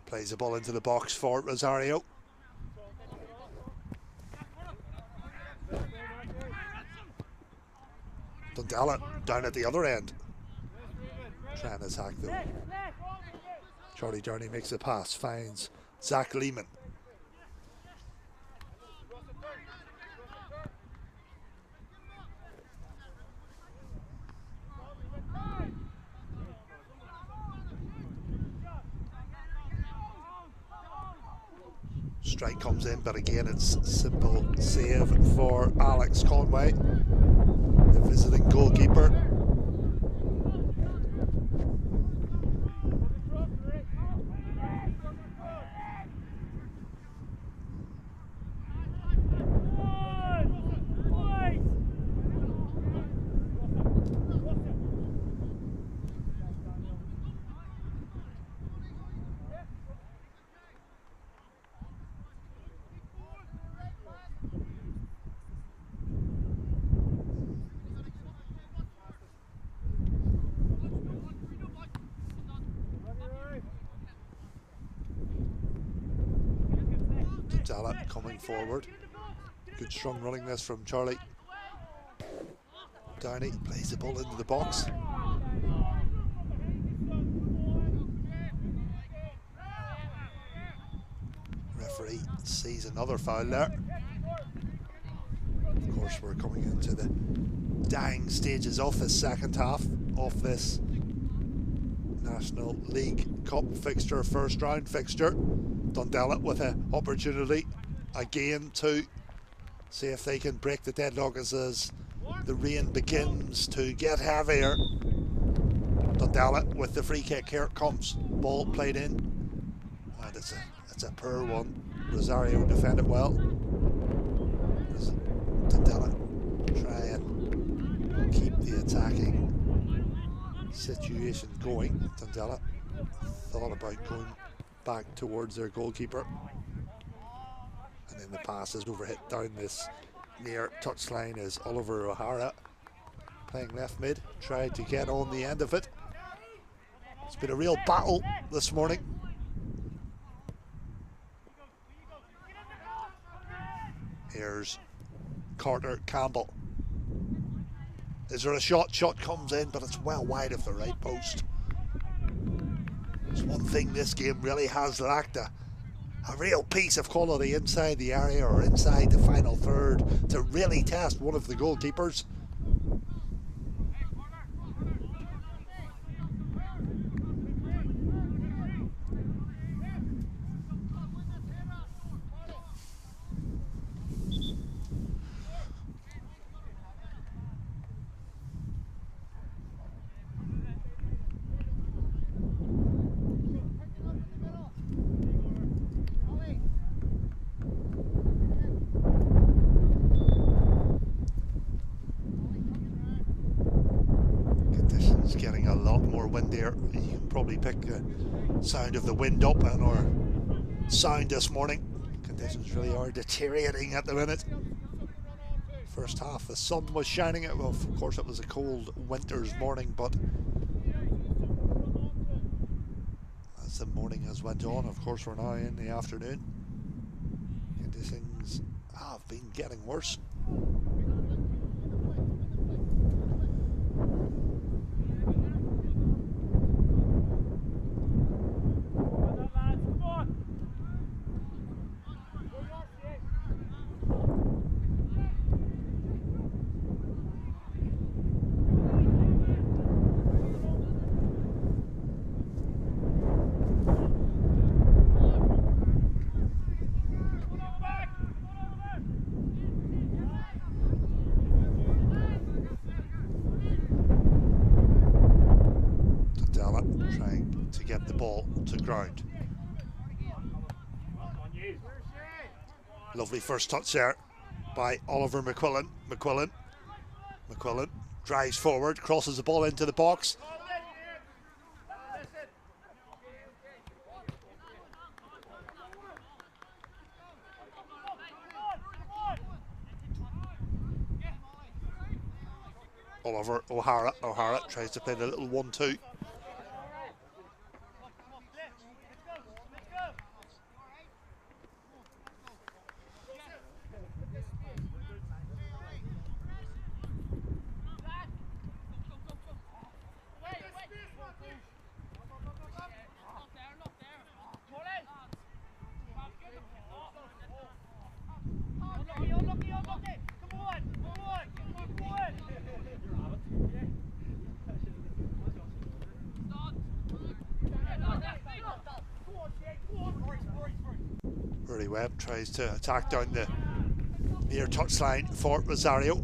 plays the ball into the box for Rosario. Dundela down at the other end, trying to attack though. Charlie Downey makes a pass, finds Zach Lehman. Strike comes in, but again it's simple save for Alex Conway, the visiting goalkeeper. Dundela coming forward. Good strong running this from Charlie. Downey plays the ball into the box. Referee sees another foul there. Of course, we're coming into the dying stages of the second half of this National League Cup fixture, first round fixture. Dundela with an opportunity again to see if they can break the deadlock as the rain begins to get heavier. Dundela with the free kick. Here it comes. Ball played in. And it's a poor one. Rosario defended well. Dundela try and keep the attacking situation going. Dundela thought about going back towards their goalkeeper. And then the pass is overhit down this near touchline as Oliver O'Hara, playing left mid, tried to get on the end of it. It's been a real battle this morning. Here's Carter Campbell. Is there a shot? Shot comes in, but it's well wide of the right post. It's one thing this game really has lacked, a real piece of quality inside the area or inside the final third to really test one of the goalkeepers. Getting a lot more wind here. You can probably pick the sound of the wind up and our sound this morning. Conditions really are deteriorating at the minute. First half the sun was shining. Well, of course it was a cold winter's morning, but as the morning has went on, of course we're now in the afternoon. Conditions have been getting worse. Trying to get the ball to ground. Lovely first touch there by Oliver McQuillan. McQuillan drives forward, crosses the ball into the box. Oliver O'Hara tries to play the little 1-2. Webb tries to attack down the near touchline for Rosario.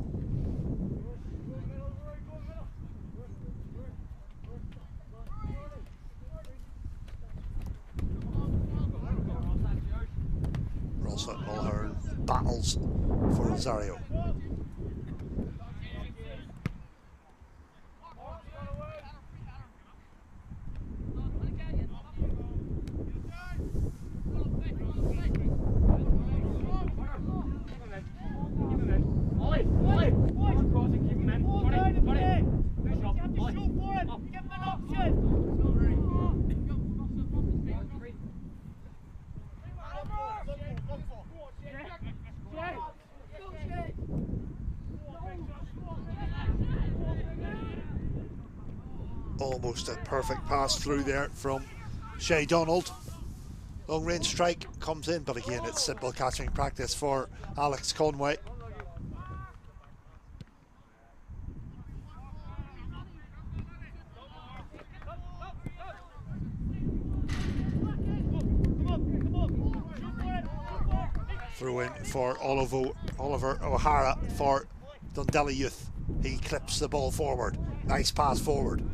Rosa Mulhern battles for Rosario. Almost a perfect pass through there from Shay Donald. Long range strike comes in, but again it's simple catching practice for Alex Conway. Throw in for Oliver O'Hara for Dundela Youth. He clips the ball forward. Nice pass forward.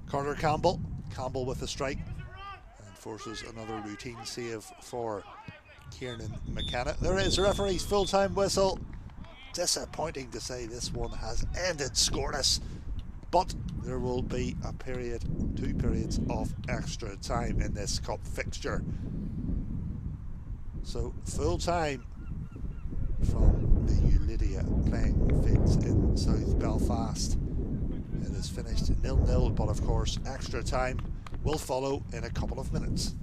Carter Campbell with the strike and forces another routine save for Kieran McKenna. There is a referee's full-time whistle. Disappointing to say this one has ended scoreless, but there will be a period, 2 periods of extra time in this cup fixture. So full time from the Ulydia playing fields in South Belfast. It is finished 0-0, but of course extra time will follow in a couple of minutes.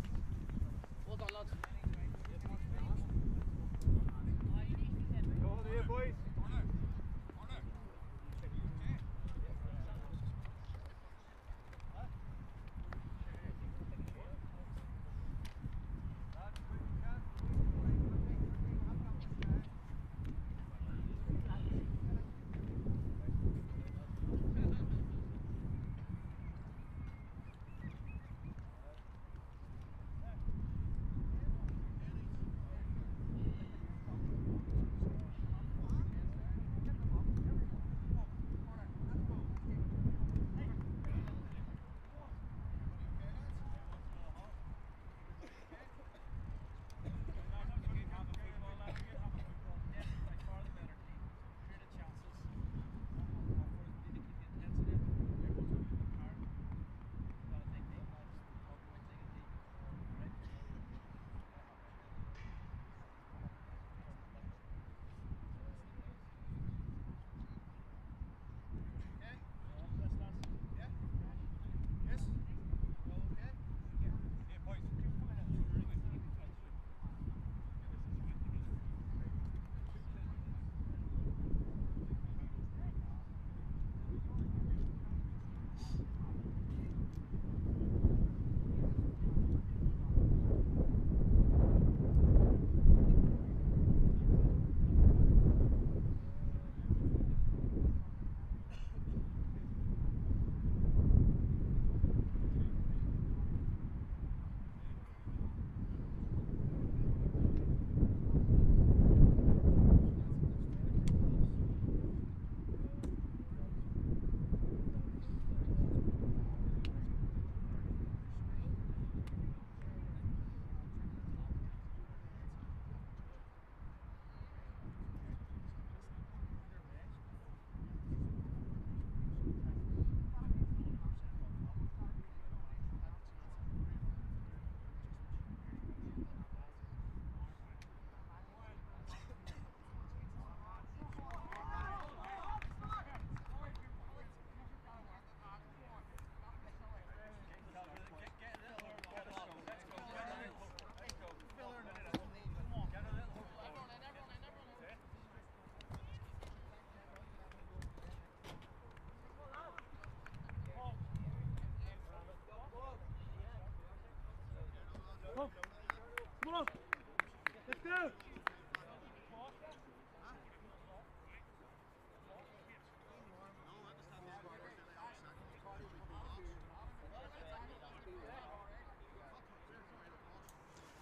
Come on. Let's go.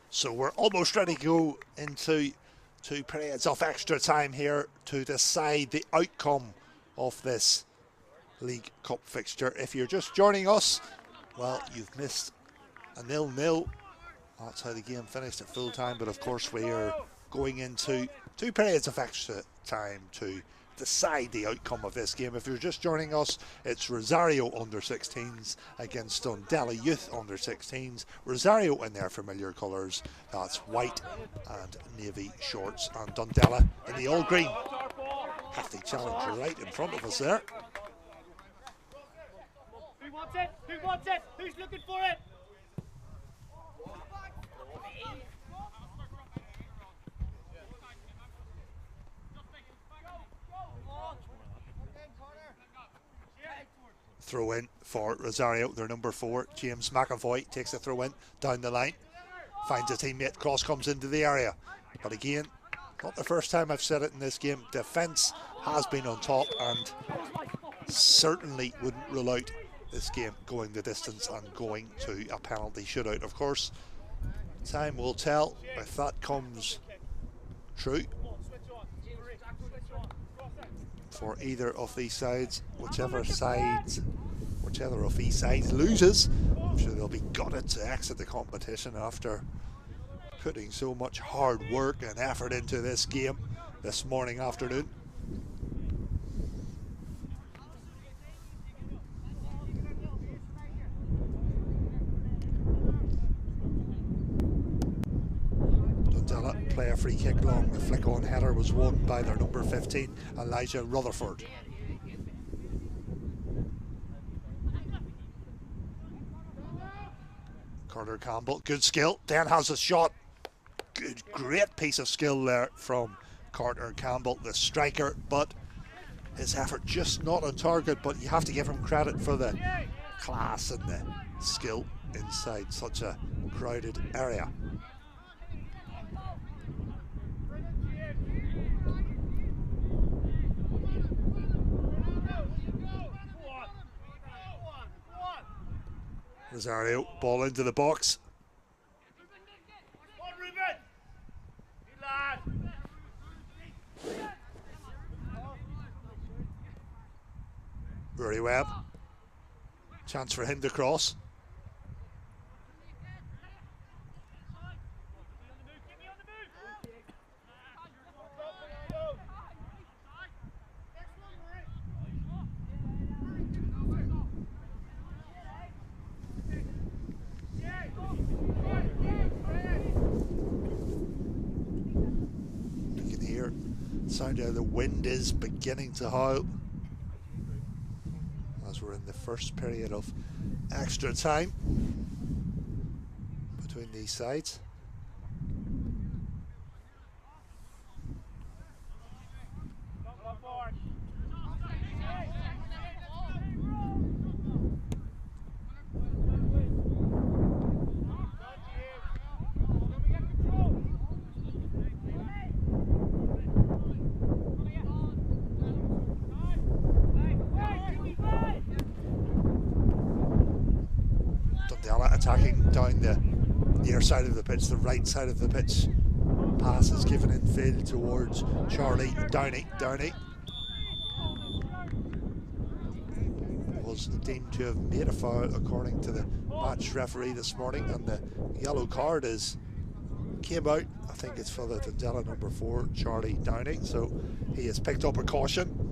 So we're almost ready to go into 2 periods of extra time here to decide the outcome of this League Cup fixture. If you're just joining us, well, you've missed a 0-0. That's how the game finished at full time, but of course we are going into 2 periods of extra time to decide the outcome of this game. If you're just joining us, it's Rosario under-16s against Dundela Youth under-16s. Rosario in their familiar colours, that's white and navy shorts, and Dundela in the all-green. Hefty challenge right in front of us there. Who wants it? Who wants it? Who's looking for it? throw in for Rosario. Their number 4, James McAvoy, takes a throw in down the line, finds a teammate, cross comes into the area. But again, not the first time I've said it in this game, defence has been on top and certainly wouldn't rule out this game going the distance and going to a penalty shootout. Of course, time will tell if that comes true for either of these sides. Whichever of these sides loses, I'm sure they'll be gutted to exit the competition after putting so much hard work and effort into this game this morning, afternoon. Dundela play a free kick long. The flick on header was won by their number 15, Elijah Rutherford. Carter Campbell, good skill, then has a shot. Good, great piece of skill there from Carter Campbell, the striker, but his effort just not on target. But you have to give him credit for the class and the skill inside such a crowded area. Rosario, ball into the box. Rory Webb, chance for him to cross. You can hear the sound of the wind is beginning to howl as we're in the first period of extra time between these sides. Attacking down the near side of the pitch, the right side of the pitch. Pass is given in field towards Charlie Downey. Downey was deemed to have made a foul according to the match referee this morning, and the yellow card came out. I think it's for the Dundela number 4, Charlie Downey, so he has picked up a caution.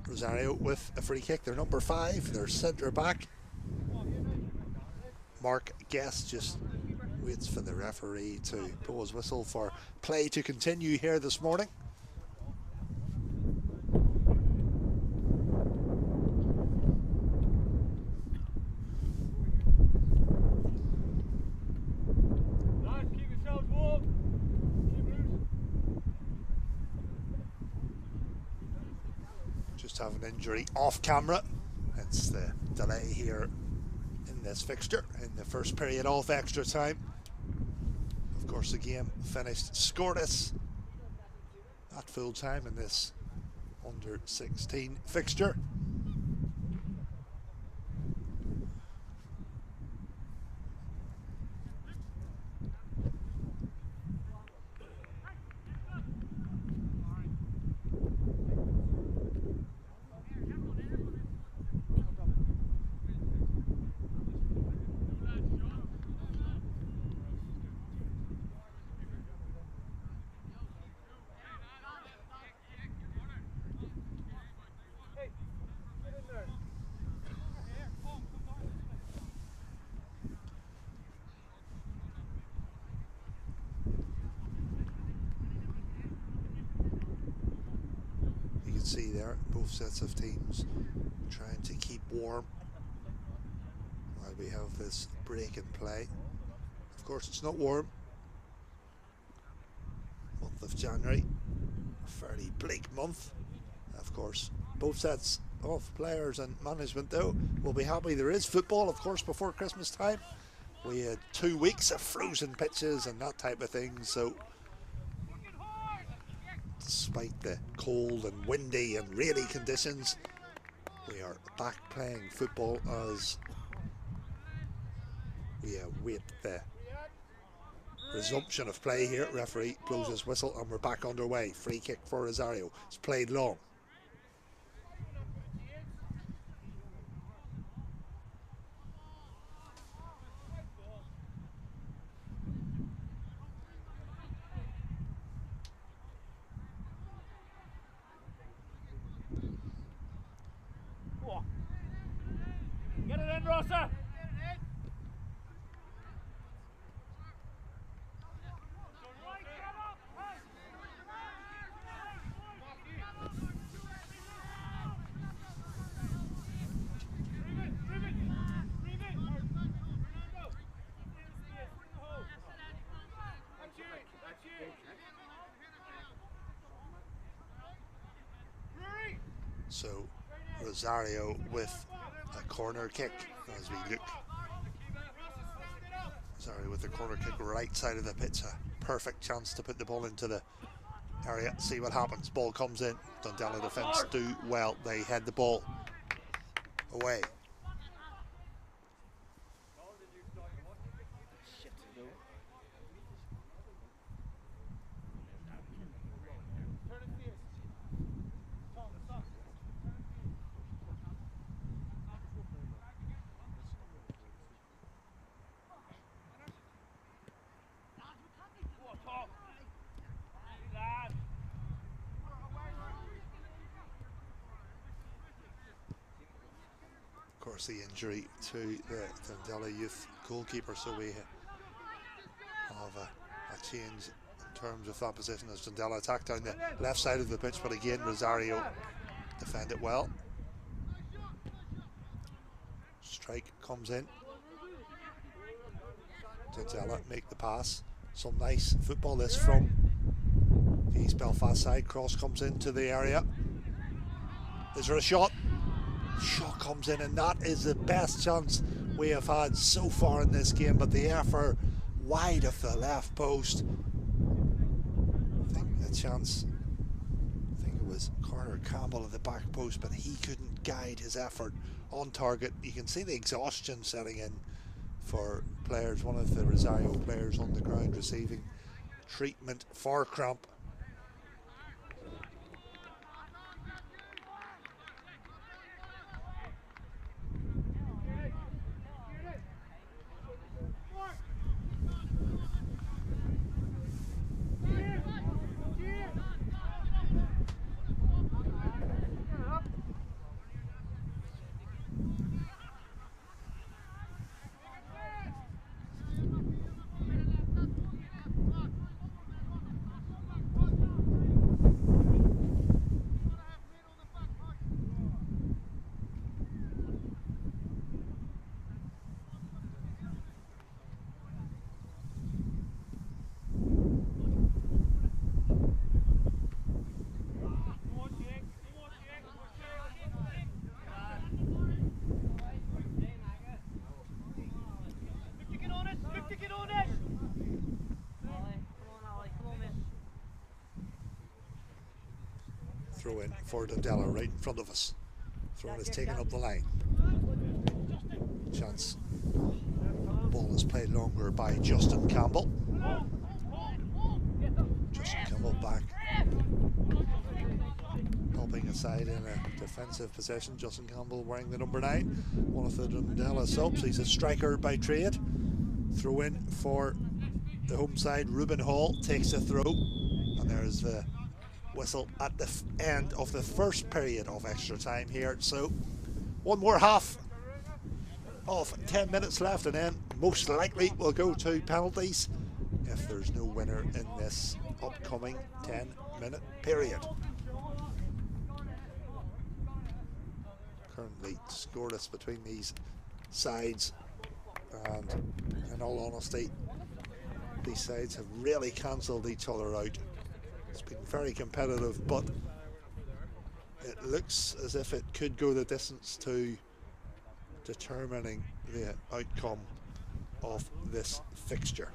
Rosario with a free kick, their number 5, their centre back. Mark Guest just waits for the referee to blow his whistle for play to continue here this morning. Have an injury off camera, hence the delay here in this fixture in the first period of extra time. Of course, the game finished scoreless at full time in this under 16 fixture. see there, both sets of teams trying to keep warm while we have this break in play. Of course, it's not warm. Month of January, a fairly bleak month. Of course, both sets of players and management though will be happy there is football, of course, before Christmas time. We had 2 weeks of frozen pitches and that type of thing, so despite the cold and windy and rainy conditions, we are back playing football as we await the resumption of play here. Referee blows his whistle and we're back underway. Free kick for Rosario. It's played long. Get it in, Rosa! So Rosario with a corner kick as we look. Rosario with the corner kick right side of the pitch. A perfect chance to put the ball into the area. See what happens. Ball comes in. Dundela defence do well. They head the ball away. Of course, the injury to the Dundela youth goalkeeper, so we have a change in terms of that position as Dundela attack down the left side of the pitch, but again Rosario defend it well. Strike comes in. Dundela make the pass. Some nice football this from the East Belfast side. Cross comes into the area. Is there a shot? Shot comes in, and that is the best chance we have had so far in this game, but the effort wide of the left post. I think a chance, I think it was Carter Campbell at the back post, but he couldn't guide his effort on target. You can see the exhaustion setting in for players. One of the Rosario players on the ground receiving treatment for cramp. Throw in for Dundela right in front of us. Throw is taken up the line. Chance. Ball is played longer by Justin Campbell. Justin Campbell back. Helping aside in a defensive possession. Justin Campbell wearing the number 9. One of the Dundela subs. He's a striker by trade. Throw in for the home side. Ruben Hall takes a throw. And there's the whistle at the end of the first period of extra time here. So one more half of 10 minutes left, and then most likely we'll go to penalties if there's no winner in this upcoming 10-minute period. Currently scoreless between these sides, and in all honesty, these sides have really cancelled each other out. It's been very competitive, but it looks as if it could go the distance to determining the outcome of this fixture.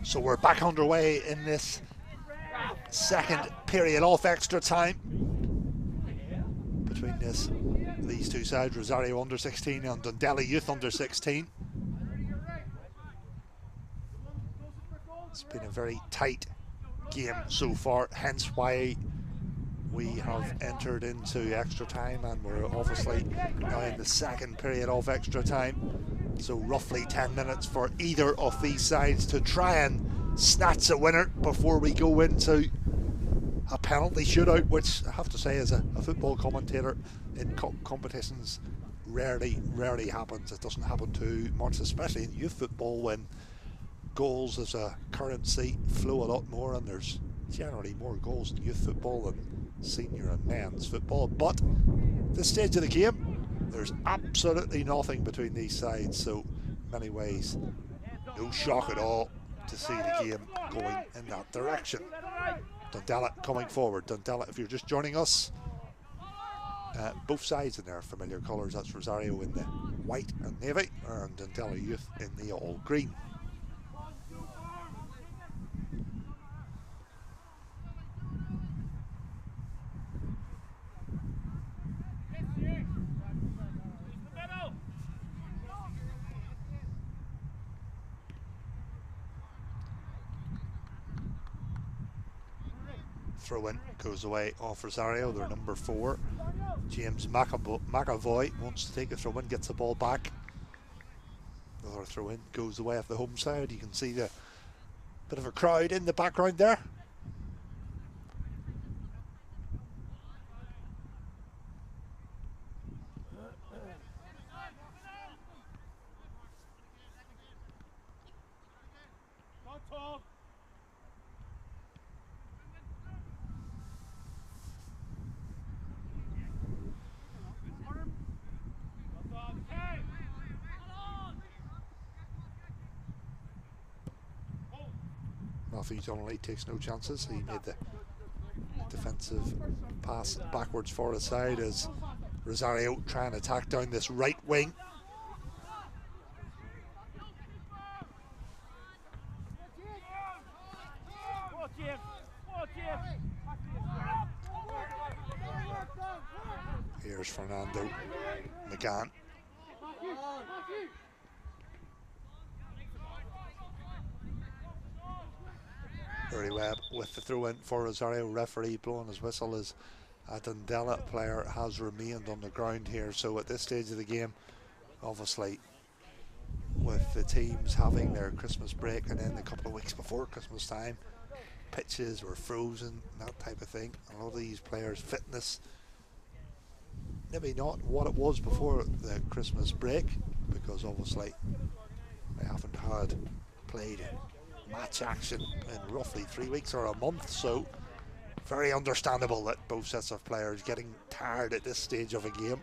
So we're back underway in this second period of extra time between these two sides, Rosario under 16 and Dundela Youth under 16. It's been a very tight game so far, hence why we have entered into extra time, and we're obviously now in the second period of extra time. So roughly 10 minutes for either of these sides to try and snatch a winner before we go into a penalty shootout, which I have to say, as a football commentator in competitions, rarely happens. It doesn't happen too much, especially in youth football, when goals as a currency flow a lot more, and there's generally more goals in youth football than senior and men's football. But at this stage of the game, there's absolutely nothing between these sides, so in many ways no shock at all to see the game going in that direction. Dundela coming forward. Dundela, if you're just joining us, both sides in their familiar colours. That's Rosario in the white and navy, and Dundela Youth in the all green. Throw-in goes away off Rosario, their number 4. James McAvoy wants to take a throw-in, gets the ball back. Another throw-in goes away off the home side. You can see the bit of a crowd in the background there. Matthew Donnelly takes no chances. He made the defensive pass backwards for his side as Rosario try and attack down this right wing. Here's Fernando McGann. Rory Webb with the throw in for Rosario. Referee blowing his whistle as a Dundela player has remained on the ground here. So at this stage of the game, obviously with the teams having their Christmas break and then a couple of weeks before Christmas time, pitches were frozen, that type of thing. A lot of these players' fitness maybe not what it was before the Christmas break, because obviously they haven't had played match action in roughly 3 weeks or a month, so very understandable that both sets of players getting tired at this stage of a game.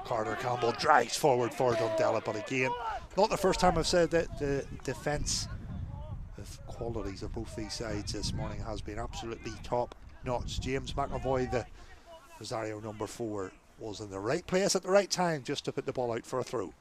Carter Campbell drags forward for Dundela, but again, not the first time I've said that the defence have qualities of both these sides this morning has been absolutely top notch. James McAvoy, the Rosario number 4, was in the right place at the right time just to put the ball out for a throw.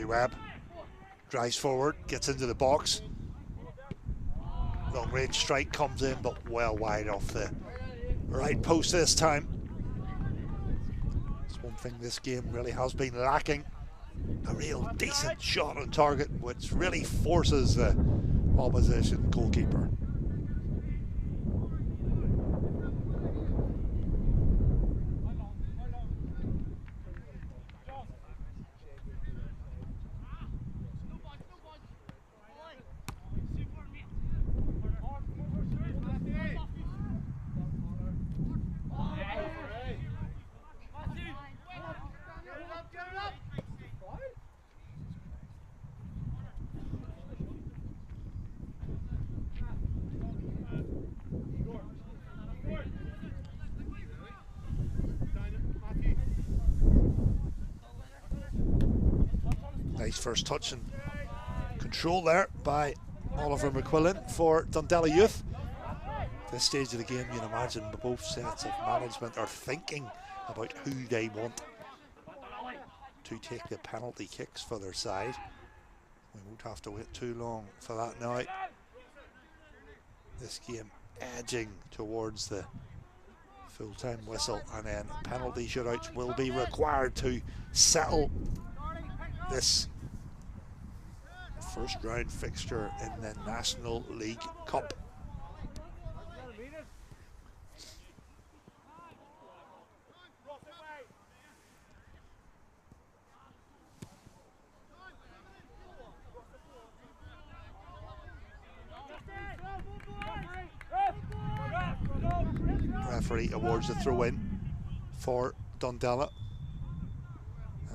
Webb drives forward, gets into the box. Long range strike comes in, but well wide off the right post this time. It's one thing this game really has been lacking. A real decent shot on target, which really forces the opposition goalkeeper. Nice first touch and control there by Oliver McQuillan for Dundela Youth. This stage of the game, you'd imagine both sets of management are thinking about who they want to take the penalty kicks for their side. We won't have to wait too long for that now. This game edging towards the full-time whistle, and then penalty shootouts will be required to settle this first round fixture in the National League Cup. Referee awards the throw-in for Dundela,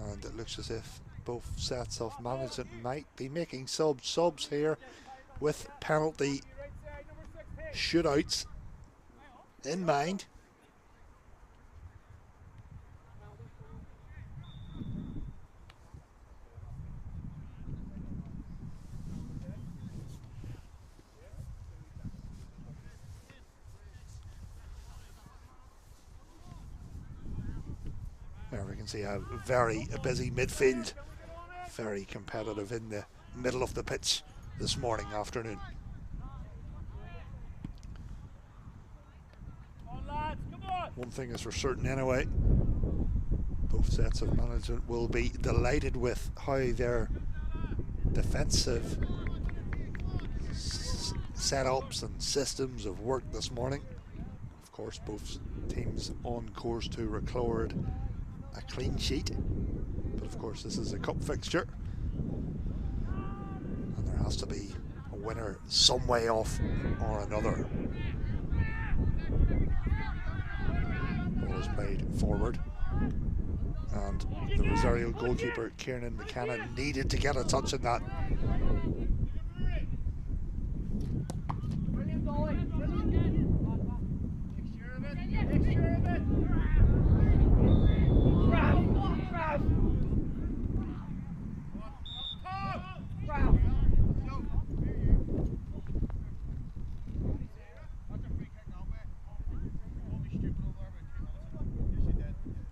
and it looks as if both sets of management might be making subs here with penalty shootouts in mind. There we can see a very busy midfield, very competitive in the middle of the pitch this afternoon. One thing is for certain anyway, both sets of management will be delighted with how their defensive setups and systems have worked this morning. Of course, both teams on course to record a clean sheet, but of course this is a cup fixture and there has to be a winner some way off or another. Ball is played forward, and the Rosario goalkeeper Kieran McKenna needed to get a touch in that.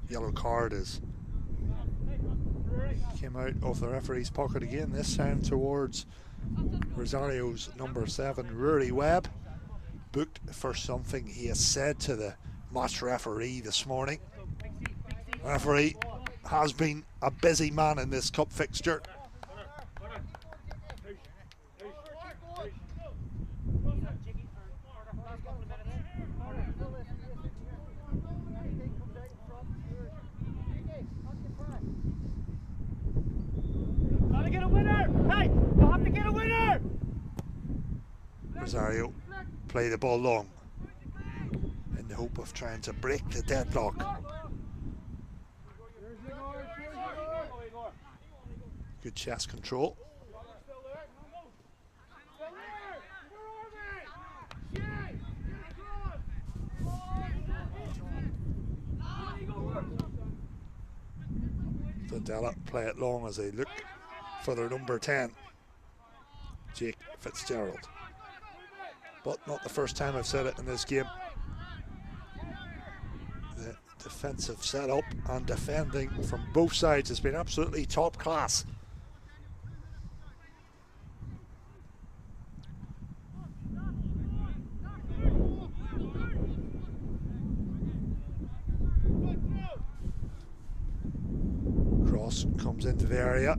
Yellow card is came out of the referee's pocket again, this time towards Rosario's number 7, Rory Webb. Booked for something he has said to the match referee this morning. Referee has been a busy man in this cup fixture. Gotta get a winner! Hey, you have to get a winner! Rosario play the ball long in the hope of trying to break the deadlock. Good chest control. Dundela play it long as they look for their number 10, Jake Fitzgerald. But not the first time I've said it in this game. The defensive setup and defending from both sides has been absolutely top class. Cross comes into the area.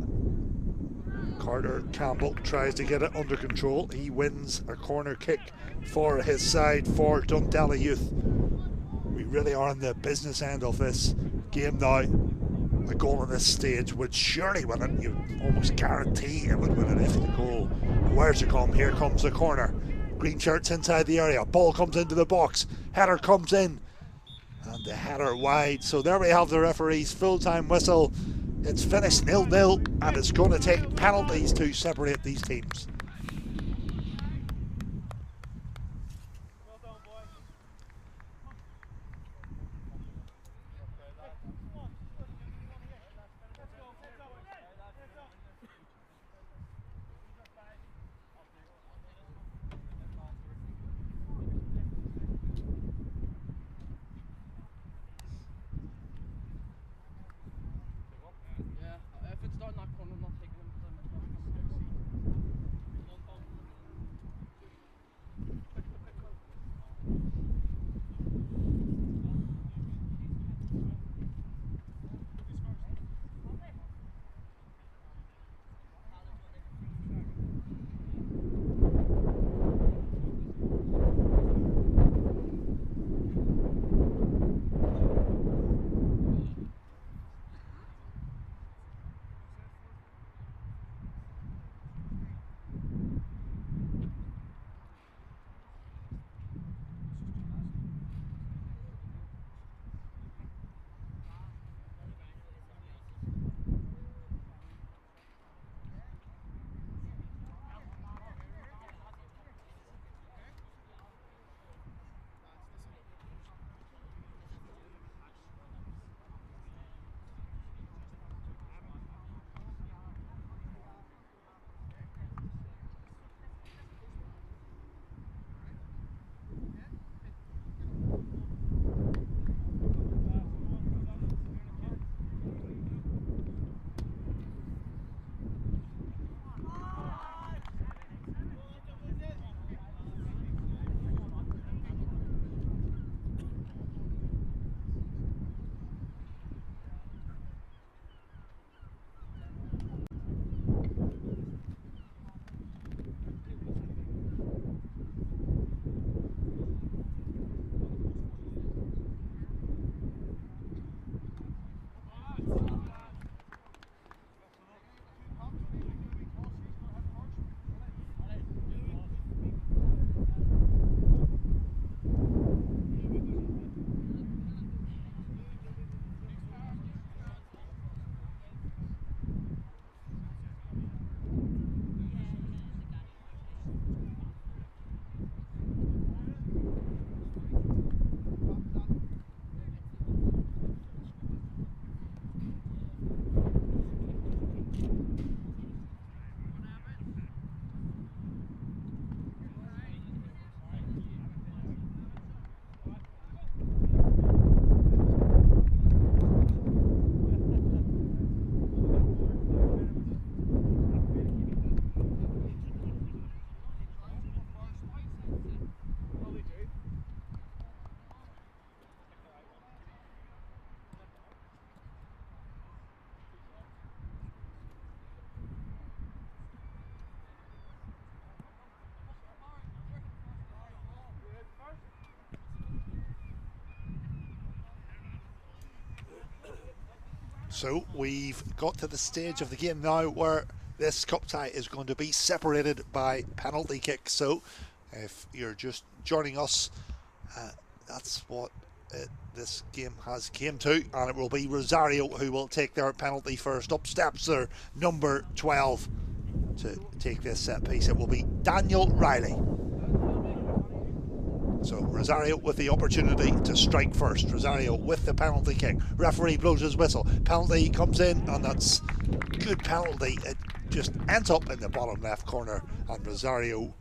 Carter Campbell tries to get it under control. He wins a corner kick for his side for Dundela Youth. We really are on the business end of this game now. A goal on this stage would surely win it. You almost guarantee it would win it if the goal were to come. Here comes the corner. Green shirts inside the area. Ball comes into the box. Header comes in. And the header wide. So there we have the referee's full-time whistle. It's finished 0-0 and it's going to take penalties to separate these teams. So we've got to the stage of the game now where this cup tie is going to be separated by penalty kicks. So if you're just joining us, that's what this game has came to, and it will be Rosario who will take their penalty first. Up steps their number 12 to take this set piece. It will be Daniel Riley. So Rosario with the opportunity to strike first. Rosario with the penalty kick. Referee blows his whistle. Penalty comes in, and that's good penalty. It just ends up in the bottom left corner, and Rosario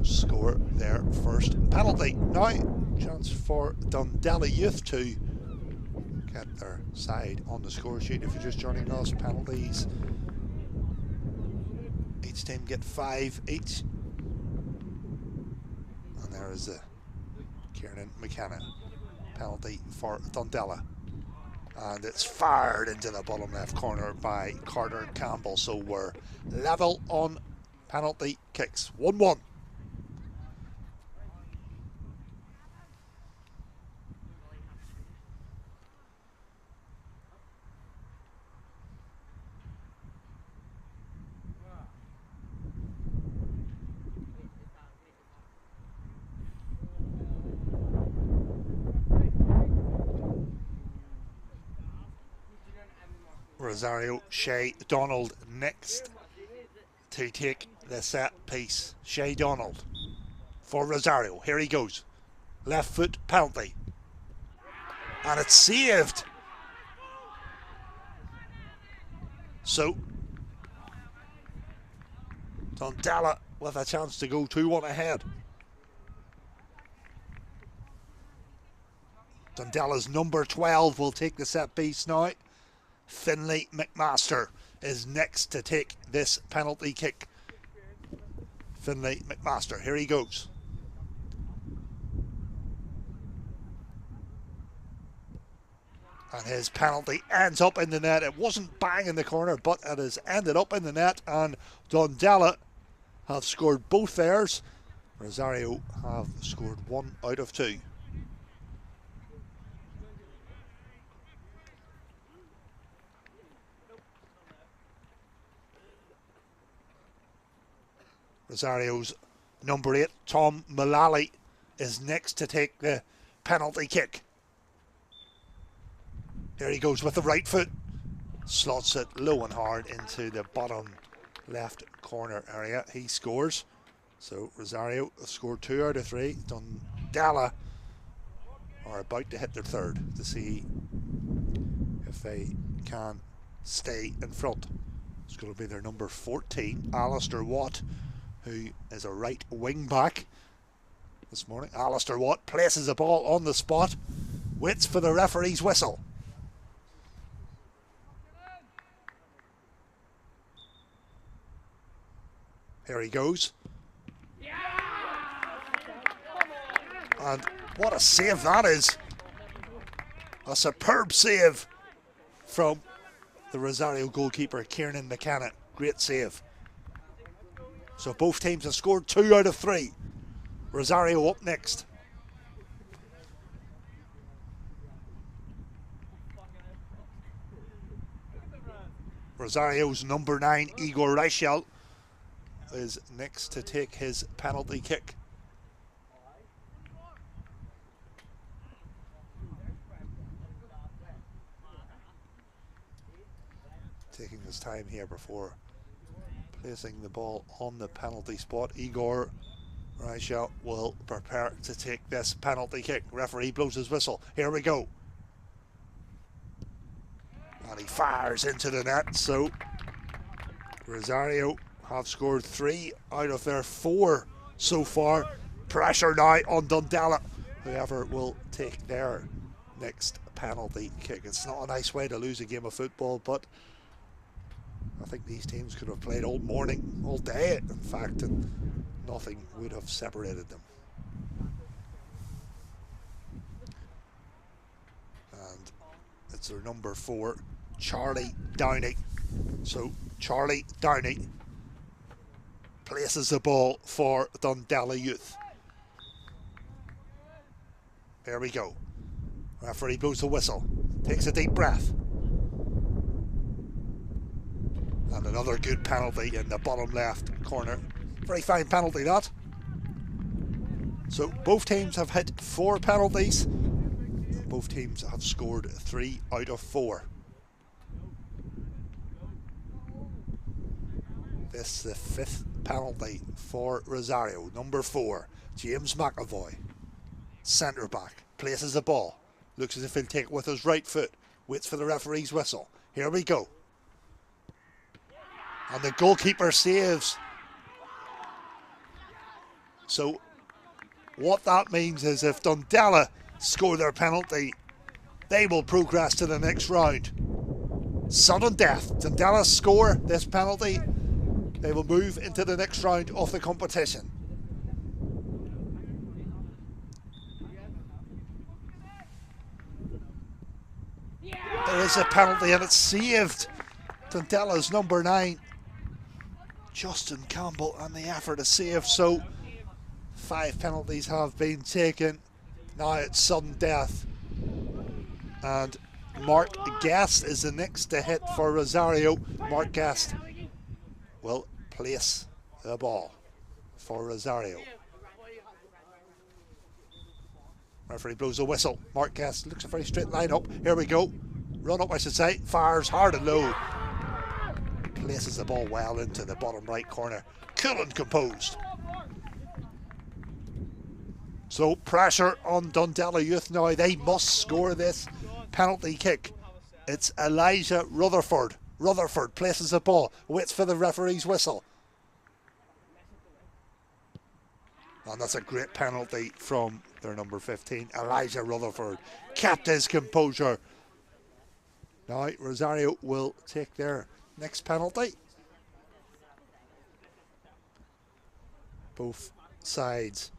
score their first penalty. Now, chance for Dundela Youth to get their side on the score sheet. If you're just joining us, penalties. Each team get 5 each. And there is the Kieran McKenna penalty for Dundela. And it's fired into the bottom left corner by Carter Campbell. So we're level on penalty kicks. 1-1. Rosario, Shay Donald next to take the set piece. Shay Donald for Rosario. Here he goes. Left foot penalty. And it's saved. So Dundela with a chance to go 2-1 ahead. Dundela's number 12 will take the set piece now. Finlay McMaster is next to take this penalty kick. Finlay McMaster, here he goes. And his penalty ends up in the net. It wasn't bang in the corner, but it has ended up in the net, and Dundela have scored both theirs. Rosario have scored 1 out of 2. Rosario's number 8, Tom Mullally, is next to take the penalty kick. Here he goes with the right foot. Slots it low and hard into the bottom left corner area. He scores. So Rosario have scored 2 out of 3. Dundela are about to hit their third to see if they can stay in front. It's going to be their number 14, Alistair Watt, who is a right wing back this morning. Alistair Watt places the ball on the spot, waits for the referee's whistle. Here he goes. And what a save that is. A superb save from the Rosario goalkeeper, Kieran McKenna. Great save. So both teams have scored 2 out of 3. Rosario up next. Rosario's number 9, Igor Reichel, is next to take his penalty kick. Taking his time here before placing the ball on the penalty spot. Igor Reichel will prepare to take this penalty kick. Referee blows his whistle. Here we go. And he fires into the net. So Rosario have scored 3 out of their 4 so far. Pressure now on Dundela, whoever will take their next penalty kick. It's not a nice way to lose a game of football, but I think these teams could have played all morning, all day, in fact, and nothing would have separated them. And it's their number 4, Charlie Downey. So Charlie Downey places the ball for Dundela Youth. There we go. Referee blows the whistle. takes a deep breath. And another good penalty in the bottom left corner. Very fine penalty, that. So both teams have hit 4 penalties. Both teams have scored 3 out of 4. This is the 5th penalty for Rosario. Number 4, James McAvoy. Centre back, places the ball. Looks as if he'll take it with his right foot. Waits for the referee's whistle. Here we go. And the goalkeeper saves. So what that means is if Dundela score their penalty, they will progress to the next round. Sudden death. Dundela score this penalty, they will move into the next round of the competition. There is a penalty and it's saved. Dundela's number 9, Justin Campbell, and the effort to save. So 5 penalties have been taken. Now it's sudden death. And Mark Guest is the next to hit for Rosario. Mark Guest will place the ball for Rosario. Referee blows a whistle. Mark Guest looks a very straight line up. Here we go. Run up, I should say. Fires hard and low. Places the ball well into the bottom right corner. Cool and composed. So pressure on Dundela Youth now. They must score this penalty kick. It's Elijah Rutherford. Rutherford places the ball. Waits for the referee's whistle. And that's a great penalty from their number 15, Elijah Rutherford. Kept his composure. Now Rosario will take their next penalty. Both sides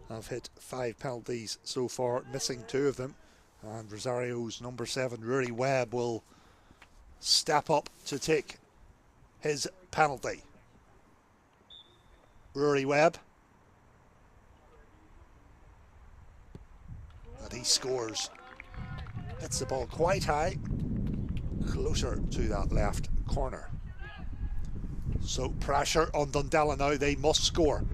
have hit 5 penalties so far, missing 2 of them. And Rosario's number 7, Rory Webb, will step up to take his penalty. Rory Webb. And he scores. Hits the ball quite high, closer to that left corner. So pressure on Dundela now. They must score.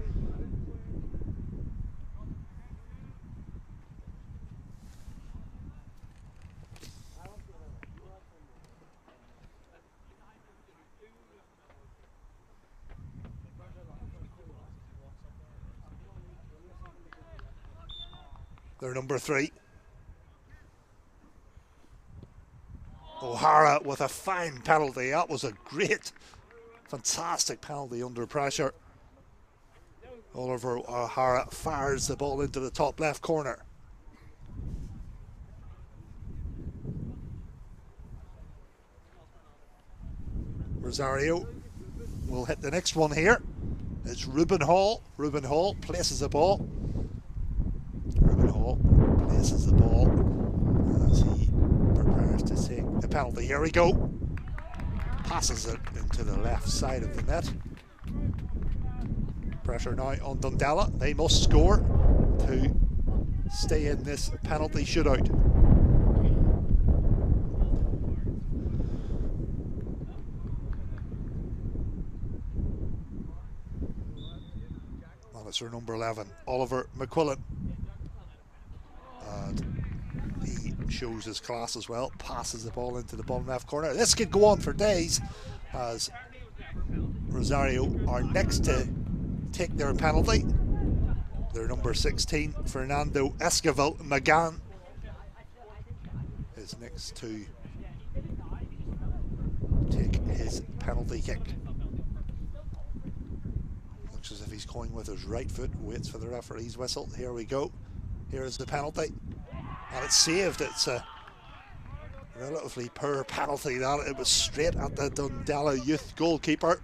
They're number 3. O'Hara with a fine penalty. That was a great, fantastic penalty under pressure. Oliver O'Hara fires the ball into the top left corner. Rosario will hit the next one here. It's Ruben Hall. Ruben Hall places the ball. Ruben Hall places the ball as he prepares to take the penalty. Here we go. Passes it into the left side of the net. Pressure now on Dundela. They must score to stay in this penalty shootout. Well, it's our number 11, Oliver McQuillan. And he shows his class as well. Passes the ball into the bottom left corner. This could go on for days as Rosario are next to take their penalty. Their number 16, Fernando Esquivel Magan, is next to take his penalty kick. Looks as if he's going with his right foot. Waits for the referee's whistle. Here we go. Here's the penalty. And it's saved. It's a relatively poor penalty that. It was straight at the Dundela Youth goalkeeper.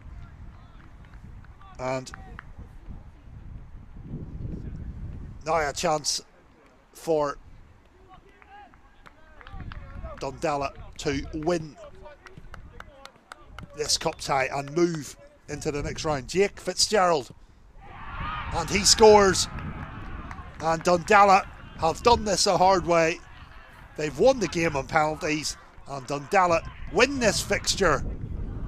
And now a chance for Dundela to win this cup tie and move into the next round. Jake Fitzgerald, and he scores. And Dundela have done this a hard way. They've won the game on penalties, and Dundela win this fixture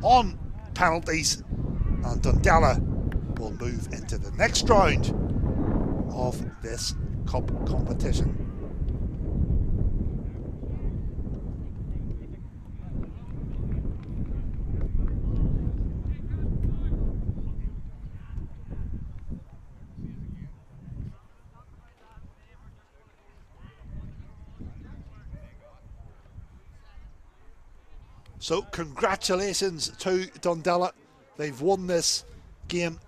on penalties, and Dundela will move into the next round of this cup competition. So congratulations to Dundela. They've won this game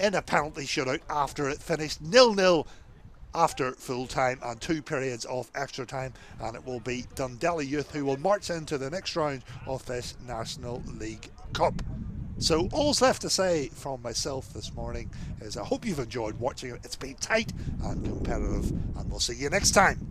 in a penalty shootout after it finished 0-0 after full time and 2 periods of extra time, and it will be Dundela Youth who will march into the next round of this National League Cup. So all's left to say from myself this morning is I hope you've enjoyed watching it. It's been tight and competitive, and we'll see you next time.